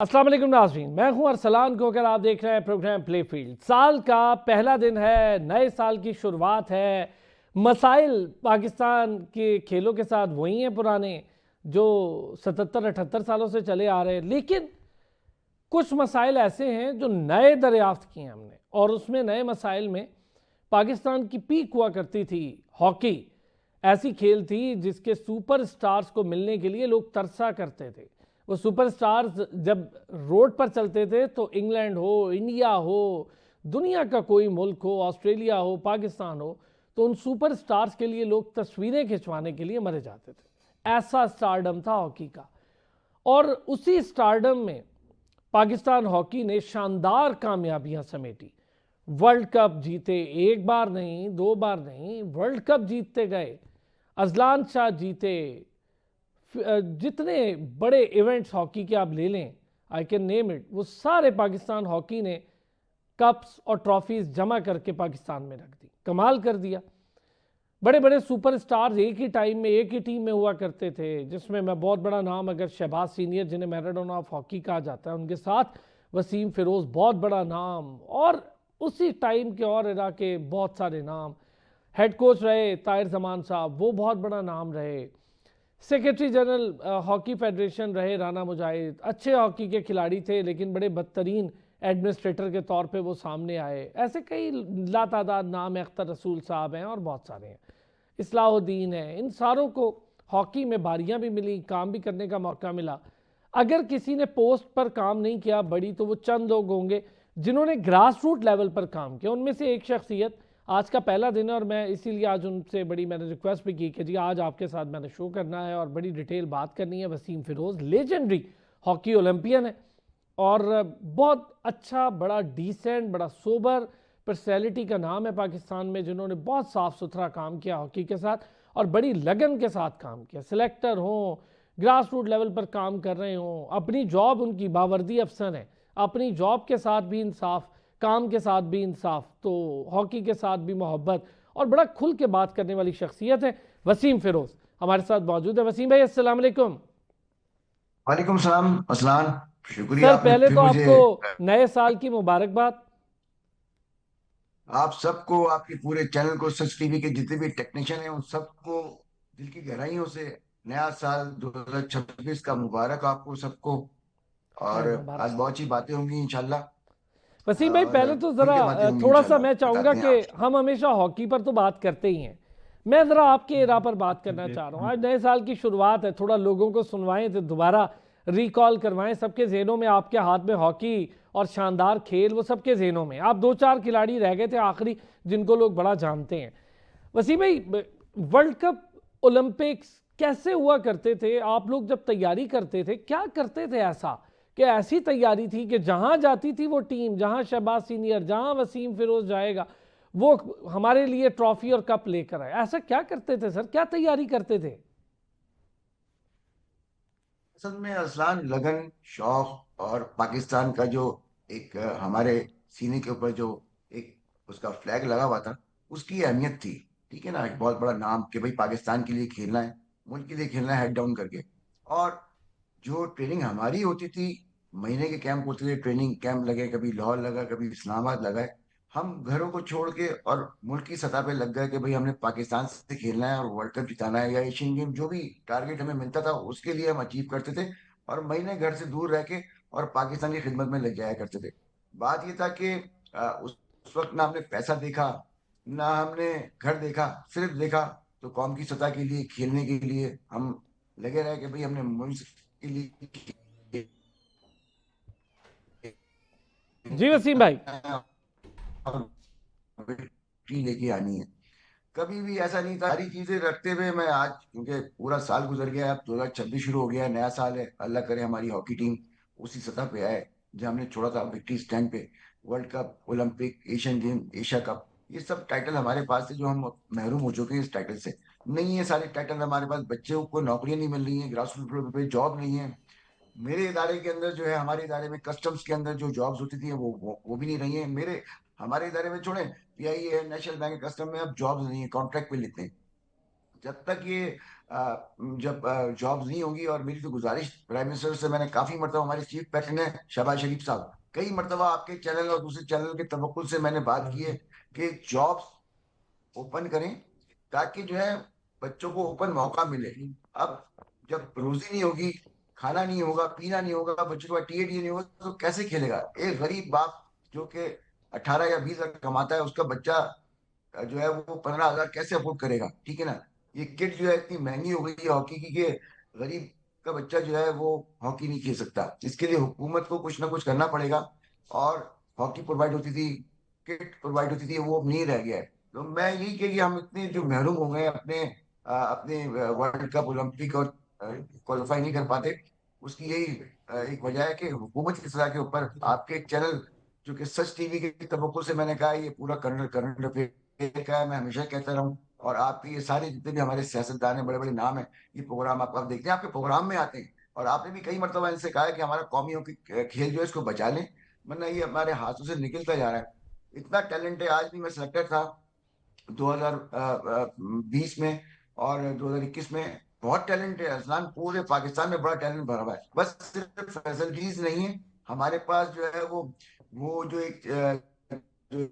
अस्सलाम वालेकुम नाज़रीन, मैं हूं अरसलान कोकर। आप देख रहे हैं प्रोग्राम प्ले फील्ड। साल का पहला दिन है, नए साल की शुरुआत है। मसाइल पाकिस्तान के खेलों के साथ वही हैं पुराने जो 77-78 सालों से चले आ रहे हैं, लेकिन कुछ मसाइल ऐसे हैं जो नए दरियाफ्त किए हैं हमने। और उसमें नए मसाइल में पाकिस्तान की पीक हुआ करती थी हॉकी। ऐसी खेल थी जिसके सुपर स्टार्स को मिलने के लिए लोग तरसा करते थे। वो सुपर स्टार्स जब रोड पर चलते थे तो इंग्लैंड हो, इंडिया हो, दुनिया का कोई मुल्क हो, ऑस्ट्रेलिया हो, पाकिस्तान हो, तो उन सुपर स्टार्स के लिए लोग तस्वीरें खिंचवाने के लिए मरे जाते थे। ऐसा स्टारडम था हॉकी का। और उसी स्टारडम में पाकिस्तान हॉकी ने शानदार कामयाबियां समेटी। वर्ल्ड कप जीते, एक बार नहीं, दो बार नहीं, वर्ल्ड कप जीतते गए, अजलान शाह जीते। जितने बड़े इवेंट्स हॉकी के आप ले लें, आई कैन नेम इट, वो सारे पाकिस्तान हॉकी ने कप्स और ट्रॉफीज जमा करके पाकिस्तान में रख दी। कमाल कर दिया। बड़े बड़े सुपर स्टार्स एक ही टाइम में एक ही टीम में हुआ करते थे, जिसमें मैं बहुत बड़ा नाम अगर शहबाज सीनियर जिन्हें मैराडोना ऑफ हॉकी कहा जाता है, उनके साथ वसीम फिरोज बहुत बड़ा नाम, और उसी टाइम के और इरा के बहुत सारे नाम। हेड कोच रहे ताहिर जमान साहब, वो बहुत बड़ा नाम रहे। सेक्रेटरी जनरल हॉकी फेडरेशन रहे राना मुजाहिद, अच्छे हॉकी के खिलाड़ी थे लेकिन बड़े बदतरीन एडमिनिस्ट्रेटर के तौर पे वो सामने आए। ऐसे कई लातादाद नाम है, अख्तर रसूल साहब हैं और बहुत सारे हैं, इस्लाहुद्दीन है। इन सारों को हॉकी में बारियां भी मिली, काम भी करने का मौका मिला। अगर किसी ने पोस्ट पर काम नहीं किया बड़ी, तो वो चंद लोग होंगे जिन्होंने ग्रास रूट लेवल पर काम किया। उनमें से एक शख्सियत, आज का पहला दिन है और मैं इसीलिए आज उनसे बड़ी मैंने रिक्वेस्ट भी की कि जी आज आपके साथ मैंने शो करना है और बड़ी डिटेल बात करनी है। Wasim Firoz legendary hockey Olympian है और बहुत अच्छा, बड़ा डिसेंट, बड़ा सोबर पर्सनैलिटी का नाम है पाकिस्तान में, जिन्होंने बहुत साफ सुथरा काम किया हॉकी के साथ और बड़ी लगन के साथ काम किया। सिलेक्टर हों, ग्रास रूट लेवल पर काम कर रहे हों, अपनी जॉब उनकी बावर्दी अफसर है, अपनी जॉब के साथ भी इंसाफ, काम के साथ भी इंसाफ, तो हॉकी के साथ भी मोहब्बत, और बड़ा खुल के बात करने वाली शख्सियत है वसीम फिरोज। हमारे साथ मौजूद है। वसीम भाई, अस्सलाम वालेकुम। वालेकुम सलाम असलान। शुक्रिया सर आपने पहले फिर तो मुझे। आपको नए साल की मुबारकबाद। आप सबको, आपके पूरे चैनल को, सच टीवी के जितने भी टेक्नीशियन हैं उन सबको दिल की गहराइयों से नया साल 2026 का मुबारक आपको सबको। हाँ, और आज मुबारक हो। बहुत सी बातें होंगी इंशाल्लाह। वसीम भाई और पहले तो खुल ज़रा के बातें होंगी थोड़ा सा इंशाल्लाह, मैं चाहूँगा बताते हैं कि आप। हम हमेशा हॉकी पर तो बात करते ही हैं। मैं ज़रा आपके इरा पर बात करना चाह रहा हूँ। आज नए साल की शुरुआत है, थोड़ा लोगों को सुनवाएं, तो दोबारा रिकॉल करवाएं सबके जहनों में। आपके हाथ में हॉकी और शानदार खेल, वो सबके जहनों में। आप दो चार खिलाड़ी रह गए थे आखिरी जिनको लोग बड़ा जानते हैं। वसीम भाई, वर्ल्ड कप, ओलंपिक्स कैसे हुआ करते थे? आप लोग जब तैयारी करते थे क्या करते थे ऐसा कि ऐसी तैयारी थी कि जहां जाती थी वो टीम, जहां शहबाज सीनियर, जहां वसीम फिरोज जाएगा, वो हमारे लिए ट्रॉफी और कप लेकर आए? ऐसा क्या करते थे सर, क्या तैयारी करते थे? असल में असलान, लगन, शौक और पाकिस्तान का जो एक हमारे सीने के ऊपर जो एक उसका फ्लैग लगा हुआ था, उसकी अहमियत थी। ठीक है ना, एक बहुत बड़ा नाम कि भाई पाकिस्तान के लिए खेलना है, मुल्क के लिए खेलना है, हेड डाउन करके। और जो ट्रेनिंग हमारी होती थी, महीने के कैंप होते थे, ट्रेनिंग कैंप लगे, कभी लाहौर लगा, कभी इस्लामाबाद लगा है। हम घरों को छोड़ के और मुल्क की सतह पे लग गए कि भाई हमने पाकिस्तान से खेलना है और वर्ल्ड कप जिताना है, या एशियन गेम, जो भी टारगेट हमें मिलता था उसके लिए हम अचीव करते थे। और महीने घर से दूर रह के और पाकिस्तान की खिदमत में लग जाया करते थे। बात ये था कि उस वक्त ना हमने पैसा देखा, ना हमने घर देखा, सिर्फ देखा तो कौम की सतह के लिए खेलने के लिए हम लगे रहे कि भाई हमने मुल्क के लिए जी वसीम भाई। विक्ट्री लेके आनी है। कभी भी ऐसा नहीं था। सारी चीजें रखते हुए मैं आज, क्योंकि पूरा साल गुजर गया, अब 2026 शुरू हो गया है, नया साल है, अल्लाह करे हमारी हॉकी टीम उसी सतह पे आए जहां हमने छोड़ा था, विक्ट्री स्टैंड पे। World cup, Olympic, Asian game, Asia cup, ये सब टाइटल हमारे पास थे जो हम महरूम हो चुके हैं इस टाइटल से। नहीं है सारे टाइटल हमारे पास, बच्चों को नौकरियां नहीं मिल रही हैं, ग्रास रूट पे जॉब नहीं है। मेरे इदारे के अंदर जो है, हमारे इदारे में कस्टम्स के अंदर जो जॉब्स होती थी वो भी नहीं रही है। मेरे हमारे इदारे में छोड़े, पीआईए है, नेशनल बैंक, कस्टम में अब जॉब्स नहीं है, कॉन्ट्रैक्ट पे लेते हैं। जब तक ये जब जॉब्स नहीं होंगी, और मेरी तो गुजारिश प्राइम मिनिस्टर से, मैंने काफी मरतबा, हमारे चीफ पैटर्न है शहबाज शरीफ साहब, कई मरतबा आपके चैनल और दूसरे चैनल के तवक्कुल से मैंने बात की है कि जॉब्स ओपन करें, ताकि जो है बच्चों को ओपन मौका मिले। अब जब रोजी नहीं होगी, खाना नहीं होगा, पीना नहीं होगा, बच्चों का टीएडी नहीं होगा, तो कैसे खेलेगा एक गरीब बाप जो कि 18 या 20 लाख कमाता है, उसका बच्चा जो है वो 15 हजार कैसे अफोर्ड करेगा? ठीक है ना। ये किट जो है इतनी महंगी हो गई है हॉकी की, कि गरीब का बच्चा जो है वो हॉकी नहीं खेल सकता। इसके लिए हुकूमत को कुछ ना कुछ करना पड़ेगा। और हॉकी प्रोवाइड होती थी, किट प्रोवाइड होती थी, वो अब नहीं रह गया है। तो मैं यही कह कि हम इतने जो महरूम हो गए हैं अपने वर्ल्ड कप, ओलंपिक और क्वालिफाई नहीं कर पाते, उसकी यही एक वजह है कि हुकूमत की सलाह के ऊपर आपके चैनल, जो कि सच टीवी के तवक्कुल से मैंने कहा, ये पूरा करंट करंट अफेयर का है, मैं हमेशा कहता रहा हूँ। और आपके ये सारे जितने भी हमारे सियासतदान हैं, बड़े बड़े नाम हैं, ये प्रोग्राम आप देखते हैं, आपके प्रोग्राम में आते हैं। और आपने भी कई मरतबा इनसे कहा है कि हमारा कौमी हॉकी खेल जो है इसको बचा लें, वरना ये हमारे हाथों से निकलता जा रहा है। इतना टैलेंट है। आज भी मैं सिलेक्टेड था 2020 में और 2021 में। बहुत टैलेंट है अजलान, पूरे पाकिस्तान में बड़ा टैलेंट भरा हुआ है, बस सिर्फ फैसिलिटीज नहीं है हमारे पास। जो है वो जो एक जो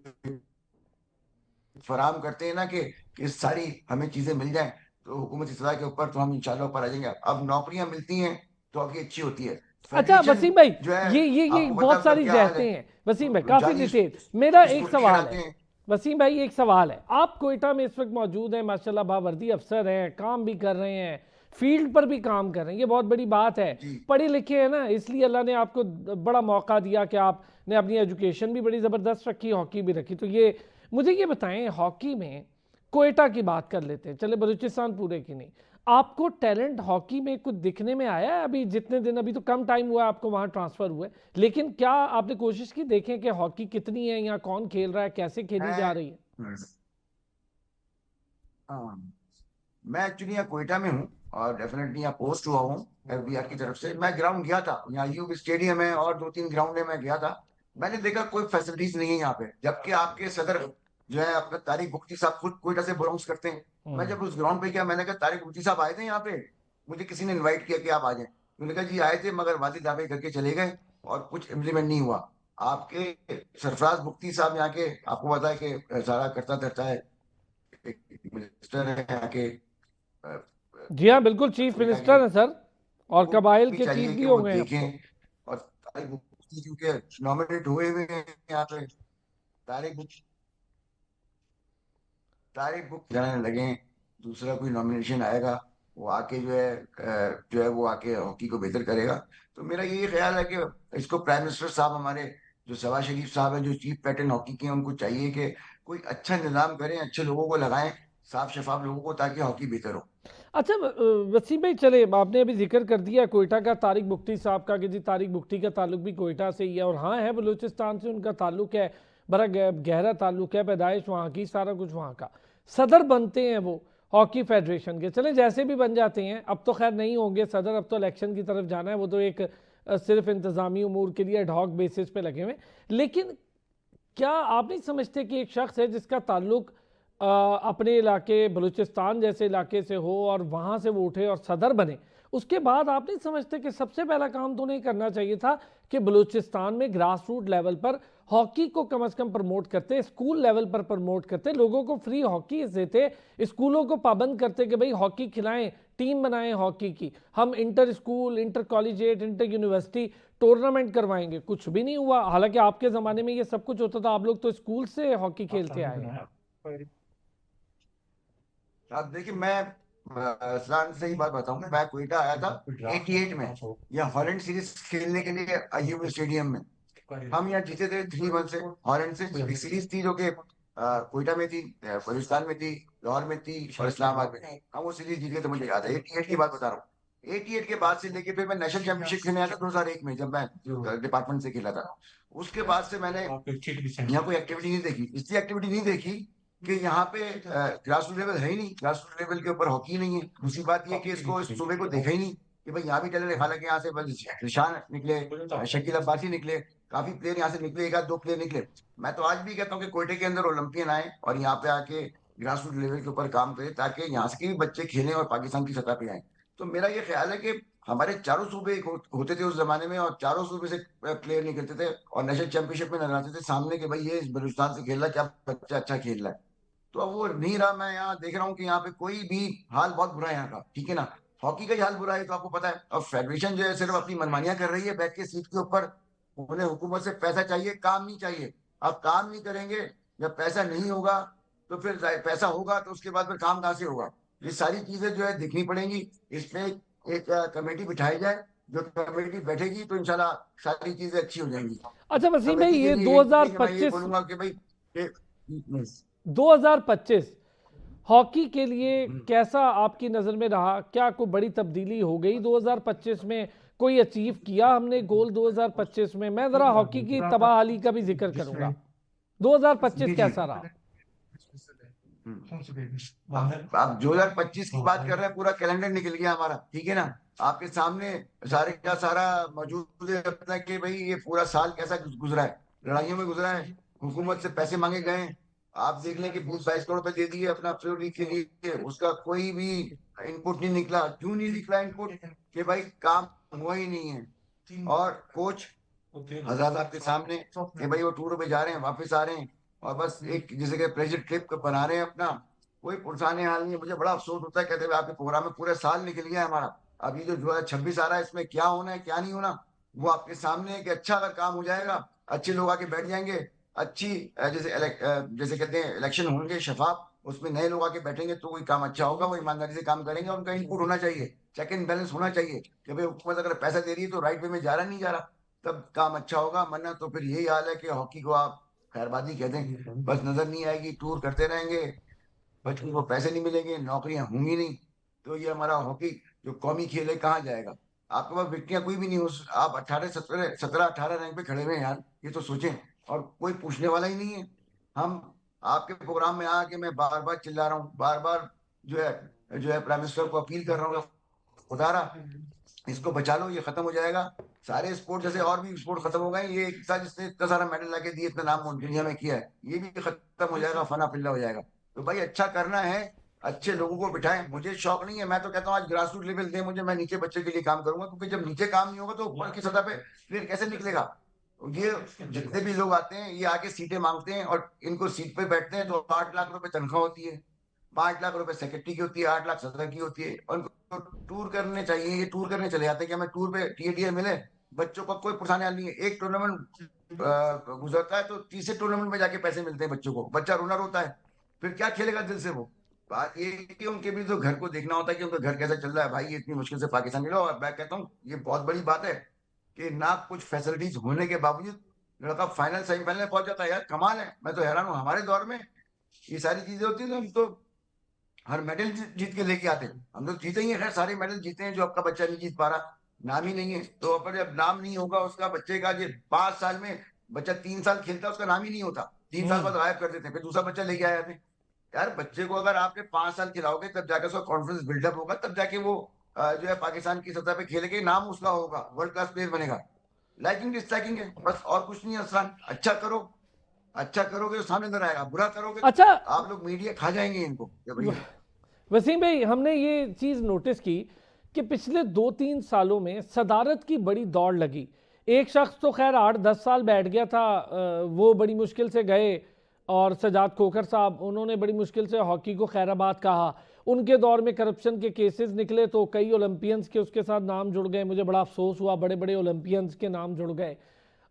फराम करते हैं ना कि सारी हमें चीजें मिल जाएं, तो हुकूमत इस्लाह के ऊपर तो हम इंशाल्लाह ऊपर आ जाएंगे। अब नौकरियां मिलती हैं तो आपकी अच्छी होती है। अच्छा फेडरेशन वसीम भाई, जो है, ये आपको पता है बहुत उसका सारी क्या हाल है, रहते हैं वसीम भाई, वो काफी जाली डिटेल। मेरा एक स्कूल सवाल कहलाते है हैं। वसीम भाई, एक सवाल है। आप कोयटा में इस वक्त मौजूद हैं, माशाल्लाह बावर्दी अफसर हैं, काम भी कर रहे हैं, फील्ड पर भी काम कर रहे हैं, ये बहुत बड़ी बात है। जी। पढ़े लिखे हैं ना, इसलिए अल्लाह ने आपको बड़ा मौका दिया कि आपने अपनी एजुकेशन भी बड़ी ज़बरदस्त रखी, हॉकी भी रखी। तो ये मुझे ये बताएं, हॉकी में कोयटा की बात कर लेते हैं, चले बलूचिस्तान पूरे की नहीं। आपको टैलेंट हॉकी में कुछ दिखने में आया है? अभी जितने दिन, अभी तो कम टाइम हुआ है आपको वहां ट्रांसफर हुए, लेकिन क्या आपने कोशिश की देखें कि हॉकी कितनी है, यहाँ कौन खेल रहा है, कैसे खेली जा मैं रही है? हाँ, मैं एक्चुअली यहाँ कोयटा में हूँ, और डेफिनेटली यहाँ पोस्ट हुआ हूँ एफबीआर की तरफ से। मैं ग्राउंड गया था, यहाँ यूब स्टेडियम है और 2-3 ग्राउंड है, मैं गया था। मैंने देखा कोई फैसिलिटीज नहीं है यहाँ पे, जबकि आपके सदर जो है अपना तारिक मुफ्ती साहब खुद कोयटा से बिलोंग्स करते हैं। मैं जब उस ग्राउंड पे गया, मैंने कहा तारिक मुफ्ती साहब आए थे यहाँ पे, मुझे किसी ने इन्वाइट किया कि आप आ जाए। मैंने कहा जी आए थे, मगर वादी दावे करके चले गए और कुछ इम्प्लीमेंट नहीं हुआ। आपके सरफराज मुफ्ती साहब यहाँ के, आपको पता है कि सारा करता धरता है, एक मिनिस्टर है यहाँ के जी हाँ, बिल्कुल चीफ कोयटा के। मिनिस्टर हैं सर, और वो कबाइल भी के चीफ चाहिए भी कि हो वो गए हैं अब तो। देखें। और तारिक मुफ्ती क्योंकि नॉमिनेट हुए हुए हैं यहाँ पे, तारिक तारिक मुफ्ती जाने लगे हैं, दूसरा कोई नॉमिनेशन आएगा, वो आके जो है वो आके हॉकी को बेहतर करेगा। तो मेरा यही ख्याल है कि इसको प्राइम मिनिस्टर साहब हमारे, जो शहबाज शरीफ साहब हैं, जो चीफ पैटर्न हॉकी के हैं, उनको चाहिए कि कोई अच्छा निजाम करें, अच्छे लोगों को लगाएं, साफ शफाफ लोगों को, ताकि हॉकी बेहतर हो। अच्छा वसीम भाई, चले आपने अभी जिक्र कर दिया कोयटा का, तारिक मुफ्ती साहब का, कि जी तारिक मुफ्ती का ताल्लुक भी कोयटा से ही है, और हाँ है बलूचिस्तान से उनका ताल्लुक है, बड़ा गहरा ताल्लुक है, पैदाइश वहाँ की, सारा कुछ वहाँ का। सदर बनते हैं वो हॉकी फेडरेशन के, चले जैसे भी बन जाते हैं, अब तो खैर नहीं होंगे सदर, अब तो इलेक्शन की तरफ जाना है, वो तो एक सिर्फ इंतज़ामी उमूर के लिए एडहॉक बेसिस पे लगे हुए हैं। लेकिन क्या आप नहीं समझते कि एक शख्स है जिसका ताल्लुक अपने इलाके बलूचिस्तान जैसे इलाके से हो, और वहाँ से वो उठे और सदर बने, उसके बाद आप नहीं समझते कि सबसे पहला काम तो नहीं करना चाहिए था कि बलूचिस्तान में ग्रास रूट लेवल पर हॉकी को कम से कम प्रमोट करते, स्कूल लेवल पर प्रमोट करते, लोगों को फ्री हॉकी देते, स्कूलों को पाबंद करते कि भाई हॉकी खिलाएं, टीम बनाएं हॉकी की, हम inter school, inter collegiate, inter university tournament करवाएंगे। कुछ भी नहीं हुआ, हालांकि आपके ज़माने में ये सब कुछ होता था, आप लोग तो स्कूल से हॉकी खेलते आए हैं। अब देखिए, मैं असलान से ही बात बताऊं, मैं कोयटा आया था 88 में, या हॉलैंड सीरीज खेलने के लिए अयूब स्टेडियम में। हम यहाँ जीते थे 3-1 से हॉलैंड से। एक सीरीज थी जो कि कोयटा में थी, बलूचिस्तान में थी, लाहौर में थी और इस्लामाबाद में थी। हम वो सीरीज जीत गए, तो मुझे याद है 88 की बात बता रहा हूँ। 88 के बाद से लेके फिर मैं नेशनल चैंपियनशिप खेलने आया था 2001 में, जब मैं डिपार्टमेंट से खेला था। उसके बाद से मैंने यहाँ कोई एक्टिविटी नहीं देखी, इसलिए एक्टिविटी नहीं देखी कि यहाँ पे ग्रास रूट लेवल है ही नहीं, ग्रास रूट लेवल के ऊपर हॉकी नहीं है। दूसरी बात ये कि इसको, इस सूबे को देखा ही नहीं कि भाई यहाँ भी टैलेंट है। हालांकि यहाँ से बस निशान निकले, शकील अब्बासी निकले, काफी प्लेयर यहाँ से निकले, एक आध दो प्लेयर निकले। मैं तो आज भी कहता हूँ कि कोयटे के अंदर ओलंपियन आए और यहाँ पे आके ग्रास रूट लेवल के ऊपर काम करे, ताकि यहाँ से के भी बच्चे खेलें और पाकिस्तान की सतह पे आए। तो मेरा ये ख्याल है कि हमारे चारों सूबे एक होते थे उस जमाने में, और चारों सूबे से प्लेयर निकलते थे और नेशनल चैंपियनशिप में नजर आते थे सामने कि भाई ये इस बलूचिस्तान से खेल रहा है, क्या बच्चा अच्छा खेल रहा है। तो अब वो नहीं रहा। मैं यहाँ देख रहा हूँ कि यहाँ पे कोई भी हाल बहुत बुरा है यहाँ का, ठीक है ना। हॉकी का ही हाल बुरा है तो आपको पता है। और फेडरेशन जो है सिर्फ अपनी मनमानियां कर रही है बैठ के सीट के ऊपर। उन्हें हुकूमत से पैसा चाहिए, काम नहीं चाहिए। अब काम नहीं करेंगे, जब पैसा नहीं होगा तो फिर पैसा होगा तो उसके बाद फिर काम कहाँ से होगा। ये सारी चीजें जो है देखनी पड़ेंगी। इसमें एक कमेटी बिठाई जाए, जो कमेटी बैठेगी तो इंशाल्लाह सारी चीजें अच्छी हो जाएंगी। अच्छा वसीम भाई, कमेटी के ये लिए एक चीज मैं ये 2025 बोलूंगा कि भाई 2025 हॉकी के लिए कैसा आपकी नज़र में रहा? क्या कोई बड़ी तब्दीली हो गई 2025 में? कोई अचीव किया हमने गोल 2025 में? मैं ज़रा हॉकी की तबाहली का भी जिक्र करूंगा। 2025 कैसा रहा? आप 2025 की बात कर रहे हैं, पूरा कैलेंडर निकल गया हमारा, ठीक है ना। आपके सामने सारे का सारा मौजूद है अपना कि भाई ये पूरा साल कैसा गुजरा है। लड़ाइयों में गुजरा है, हुकूमत से पैसे मांगे गए हैं। आप देख लें कि 22 करोड़ रुपए दे दिए अपना प्रो लीग के लिए, उसका कोई भी इनपुट नहीं निकला। क्यों नहीं निकला इनपुट? कि भाई काम हुआ ही नहीं है। और कोच हजार आपके सामने कि भाई वो टूर पे जा रहे हैं, वापस आ रहे हैं, और बस एक जैसे कि प्रेशर ट्रिप बना रहे हैं अपना। कोई पुरसाने हाल नहीं है। मुझे बड़ा अफसोस होता है, कहते हुए आपके प्रोग्राम में पूरे साल निकल गया है हमारा। अभी जो 2026 आ रहा है इसमें क्या होना है क्या नहीं होना वो आपके सामने है। कि अच्छा अगर काम हो जाएगा, अच्छे लोग आके बैठ जाएंगे, अच्छी जैसे कहते हैं इलेक्शन होंगे शफाफ, उसमें नए लोग आके बैठेंगे तो कोई काम अच्छा होगा, वो ईमानदारी से काम करेंगे। उनका इनपुट होना चाहिए, चेक एंड बैलेंस होना चाहिए कि भाई हुकूमत अगर पैसा दे रही है तो राइट वे में जा रहा नहीं जा रहा, तब काम अच्छा होगा। वरना तो फिर यही हाल है कि हॉकी को आप खैरबादी कहते हैं, बस नजर नहीं आएगी, टूर करते रहेंगे, बच्चों को पैसे नहीं मिलेंगे, नौकरियां होंगी नहीं। तो ये हमारा हॉकी जो कौमी खेल है कहाँ जाएगा? आपके पास विकटियां कोई भी नहीं हो, आप 18 17 17 18 रैंक पे खड़े हुए हैं यार, ये तो सोचें। और कोई पूछने वाला ही नहीं है। हम आपके प्रोग्राम में आके मैं बार बार चिल्ला रहा हूँ, बार बार जो है प्राइम मिनिस्टर को अपील कर रहा हूँ, खुदारा इसको बचा लो, ये खत्म हो जाएगा। सारे स्पोर्ट जैसे और भी स्पोर्ट खत्म हो गए, ये एक साथ जिसने इतना सारा मेडल लाके दिए, इतना नाम दुनिया में किया है, ये भी खत्म हो जाएगा, फना फिल्ला हो जाएगा। तो भाई अच्छा करना है, अच्छे लोगों को बिठाएं। मुझे शौक नहीं है, मैं तो कहता हूँ आज ग्रास रूट लेवल दे मुझे, मैं नीचे बच्चे के लिए काम करूंगा। क्योंकि जब नीचे काम नहीं होगा तो ऊपर की सतह पे फिर कैसे निकलेगा? ये जितने भी लोग आते हैं ये आके सीटें मांगते हैं, और इनको सीट पे बैठते हैं तो 8 लाख रुपए तनख्वाह होती है, 5 लाख रुपए सेक्रेटरी की होती है, 8 लाख सदर की होती है। और इनको टूर करने चाहिए, ये टूर करने चले जाते हैं कि हमें टूर पे टीएडीए मिले। बच्चों का कोई परेशानी हाल नहीं है। एक टूर्नामेंट गुजरता है तो तीसरे टूर्नामेंट में जाके पैसे मिलते हैं बच्चों को, बच्चा रोना रोता है, फिर क्या खेलेगा दिल से वो। बात ये है कि उनके भी तो घर को देखना होता है कि उनका घर कैसा चल रहा है। भाई ये इतनी मुश्किल से पाकिस्तान मिला, और मैं कहता हूँ ये बहुत बड़ी बात है कि ना कुछ फैसिलिटीज होने के बावजूद लड़का फाइनल सेमीफाइनल में पहुंच जाता है। यार कमाल है, मैं तो हैरान हूँ। हमारे दौर में ये सारी चीजें होती है तो हम तो हर मेडल जीत के लेके आते हैं। हम तो जीते ही हैं, खैर सारे मेडल जीते हैं, जो आपका बच्चा नहीं जीत पा रहा, नाम ही नहीं है। तो अपन जब नाम नहीं होगा उसका बच्चे का, जो 5 साल में बच्चा 3 साल खेलता है उसका नाम ही नहीं होता, 3 साल बाद गायब कर देते हैं, फिर दूसरा बच्चा लेके आया थे। यार बच्चे को अगर आपने 5 साल खिलाओगे तब जाके उसका कॉन्फिडेंस बिल्डअप होगा, तब जाके वो जो है पाकिस्तान की सतह पे खेलेगा, नाम उसका होगा, वर्ल्ड क्लास प्लेयर बनेगा। लाइकिंग डिसलाइकिंग है बस, और कुछ नहीं है आसान। अच्छा करो, अच्छा करोगे तो सामने नजर आएगा, बुरा करोगे तो अच्छा आप लोग मीडिया खा जाएंगे इनको कि भैया। वसीम भाई, हमने ये चीज़ नोटिस की कि पिछले 2-3 सालों में सदारत की बड़ी दौड़ लगी। एक शख्स तो खैर 8-10 साल बैठ गया था, वो बड़ी मुश्किल से गए, और सजाद खोखर साहब, उन्होंने बड़ी मुश्किल से हॉकी को खैराबाद कहा। उनके दौर में करप्शन के केसेस निकले तो कई ओलंपियंस के उसके साथ नाम जुड़ गए। मुझे बड़ा अफसोस हुआ, बड़े बड़े ओलंपियंस के नाम जुड़ गए।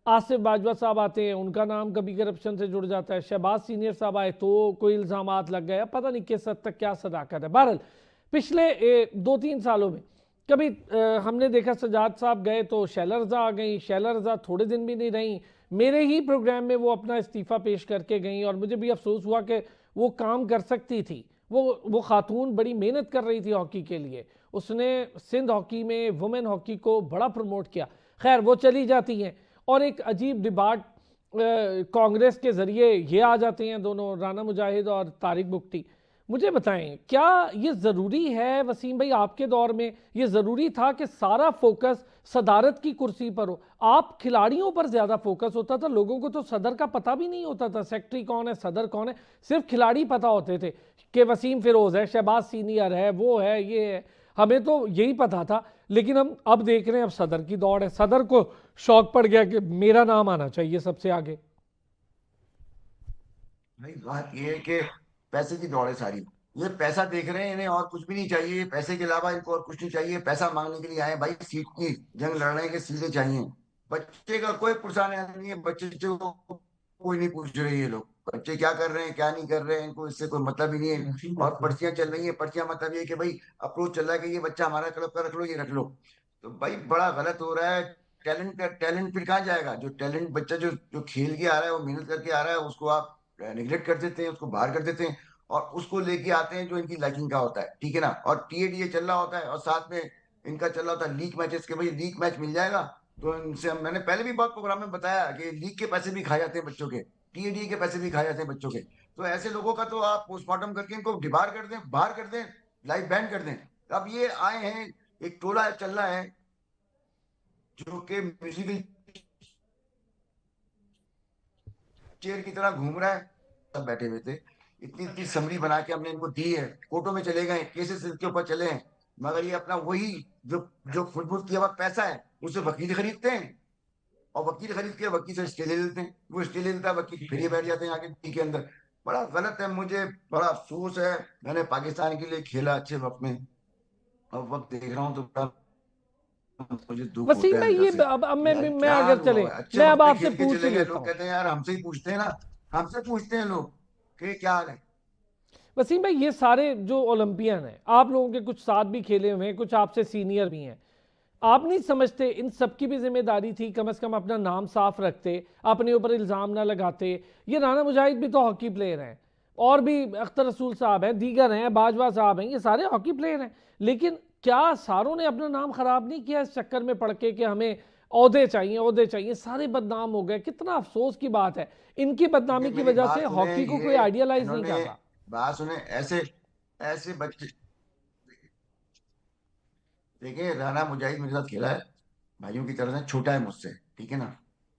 आसिफ बाजवा साहब आते हैं, उनका नाम कभी करप्शन से जुड़ जाता है। शहबाज सीनियर साहब आए तो कोई इल्ज़ामात लग गए, अब पता नहीं किस हद तक क्या सदाकत है। बहरहाल पिछले 2-3 सालों में कभी हमने देखा सजाद साहब गए तो शैला रज़ा आ गई, शैला रज़ा थोड़े दिन भी नहीं रहीं, मेरे ही प्रोग्राम में वो अपना इस्तीफ़ा पेश करके गई, और मुझे भी अफसोस हुआ कि वो काम कर सकती थी। वो खातून बड़ी मेहनत कर रही थी हॉकी के लिए, उसने सिंध हॉकी में वुमेन हॉकी को बड़ा प्रमोट किया। खैर वो चली जाती हैं, और एक अजीब डिबाट कांग्रेस के ज़रिए ये आ जाते हैं दोनों, राना मुजाहिद और तारिक बुख्ती। मुझे बताएं, क्या ये ज़रूरी है वसीम भाई, आपके दौर में ये ज़रूरी था कि सारा फोकस सदारत की कुर्सी पर हो? आप खिलाड़ियों पर ज़्यादा फोकस होता था, लोगों को तो सदर का पता भी नहीं होता था, सेक्रेटरी कौन है, सदर कौन है, सिर्फ खिलाड़ी पता होते थे कि वसीम फिरोज़ है, शहबाज सीनियर है, वो है, ये है, हमें तो यही पता था। लेकिन हम अब देख रहे हैं, अब सदर की दौड़ है, सदर को शौक पड़ गया कि मेरा नाम आना चाहिए सबसे आगे। भाई बात ये है कि पैसे की दौड़ है सारी। ये पैसा देख रहे हैं, इन्हें और कुछ भी नहीं चाहिए, पैसे के अलावा इनको और कुछ नहीं चाहिए। पैसा मांगने के लिए आए भाई, सीट की जंग लड़ रहे हैं कि सीटें चाहिए। बच्चे का कोई परेशान नहीं है, बच्चे को कोई नहीं पूछ रहे ये लोग, बच्चे क्या कर रहे हैं क्या नहीं कर रहे हैं, इनको इससे कोई मतलब ही नहीं है। और पर्चियां चल रही है, पर्चियां मतलब ये कि भाई अप्रोच चल रहा है कि ये बच्चा हमारा क्लब का रख लो, ये रख लो। तो भाई बड़ा गलत हो रहा है। टैलेंट फिर कहाँ जाएगा? जो टैलेंट बच्चा जो जो खेल के आ रहा है, वो मेहनत करके आ रहा है, उसको आप निगलेक्ट कर देते हैं, उसको बाहर कर देते हैं। और उसको लेके आते हैं जो इनकी लाइकिंग का होता है, ठीक है ना। और टीएडीए चल रहा होता है, और साथ में इनका चल रहा होता है लीग मैचेस के। भाई लीग मैच मिल जाएगा तो इनसे मैंने पहले भी बहुत प्रोग्राम में बताया कि लीग के पैसे भी खाए जाते हैं बच्चों के, टीएडीए के पैसे भी खाए जाते हैं बच्चों के। तो ऐसे लोगों का तो आप पोस्टमार्टम करके इनको डिबार कर दें, बाहर कर दें, लाइफ बैन कर दें। अब ये आए हैं, एक टोला चल रहा है जो कि म्यूजिकल चेयर की तरह घूम रहा है। सब बैठे हुए थे, इतनी इतनी समरी बना के हमने इनको दी है, कोर्टों में चले गए, केसेस के ऊपर चले हैं। मगर ये अपना वही जो जो फुटबुट किया हुआ पैसा है, उसे वकील खरीदते हैं, और वकील खरीद के वकील से स्टे ले लेते हैं। वो स्टे ले लेता है वकील, फिर ये बैठ जाते हैं आगे टी के अंदर। बड़ा गलत है, मुझे बड़ा अफसोस है। मैंने पाकिस्तान के लिए खेला अच्छे वक्त में, अब वक्त देख रहा हूँ तो बड़ा मुझे दुख होता वसीम है भाई, अंदर ये से। अब यार मैं क्या अगर हुआ चले, हुआ है? अच्छे मैं अब वक्त में आपसे खेल के पूछ ही चले गए, लेता लोग हूँ। कहते हैं यार, हमसे ही पूछते हैं ना, हमसे पूछते हैं लोग कि क्या हाल है। वसीम भाई, ये सारे जो ओलंपियन हैं, आप लोगों के कुछ साथ भी खेले हुए हैं, कुछ आपसे सीनियर भी हैं, आप नहीं समझते इन सबकी भी जिम्मेदारी थी कम से कम अपना नाम साफ रखते, अपने ऊपर इल्ज़ाम ना लगाते? ये राना मुजाहिद भी तो हॉकी प्लेयर हैं, और भी अख्तर रसूल साहब हैं, दीगर हैं, बाजवा साहब हैं, ये सारे हॉकी प्लेयर हैं। लेकिन क्या सारों ने अपना नाम खराब नहीं किया इस चक्कर में पड़ के कि हमें ओहदे चाहिए, ओहदे चाहिए? सारे बदनाम हो गए, कितना अफसोस की बात है। इनकी ये बदनामी की मेरी वजह से बात सुने, हॉकी को कोई ये आइडियलाइज नहीं इन्होंने, कर रहा। बात सुने, ऐसे ऐसे बच्चे, देखिए राना मुजाहिद मेरे साथ खेला है, भाइयों की तरह से, छोटा है मुझसे, ठीक है ना।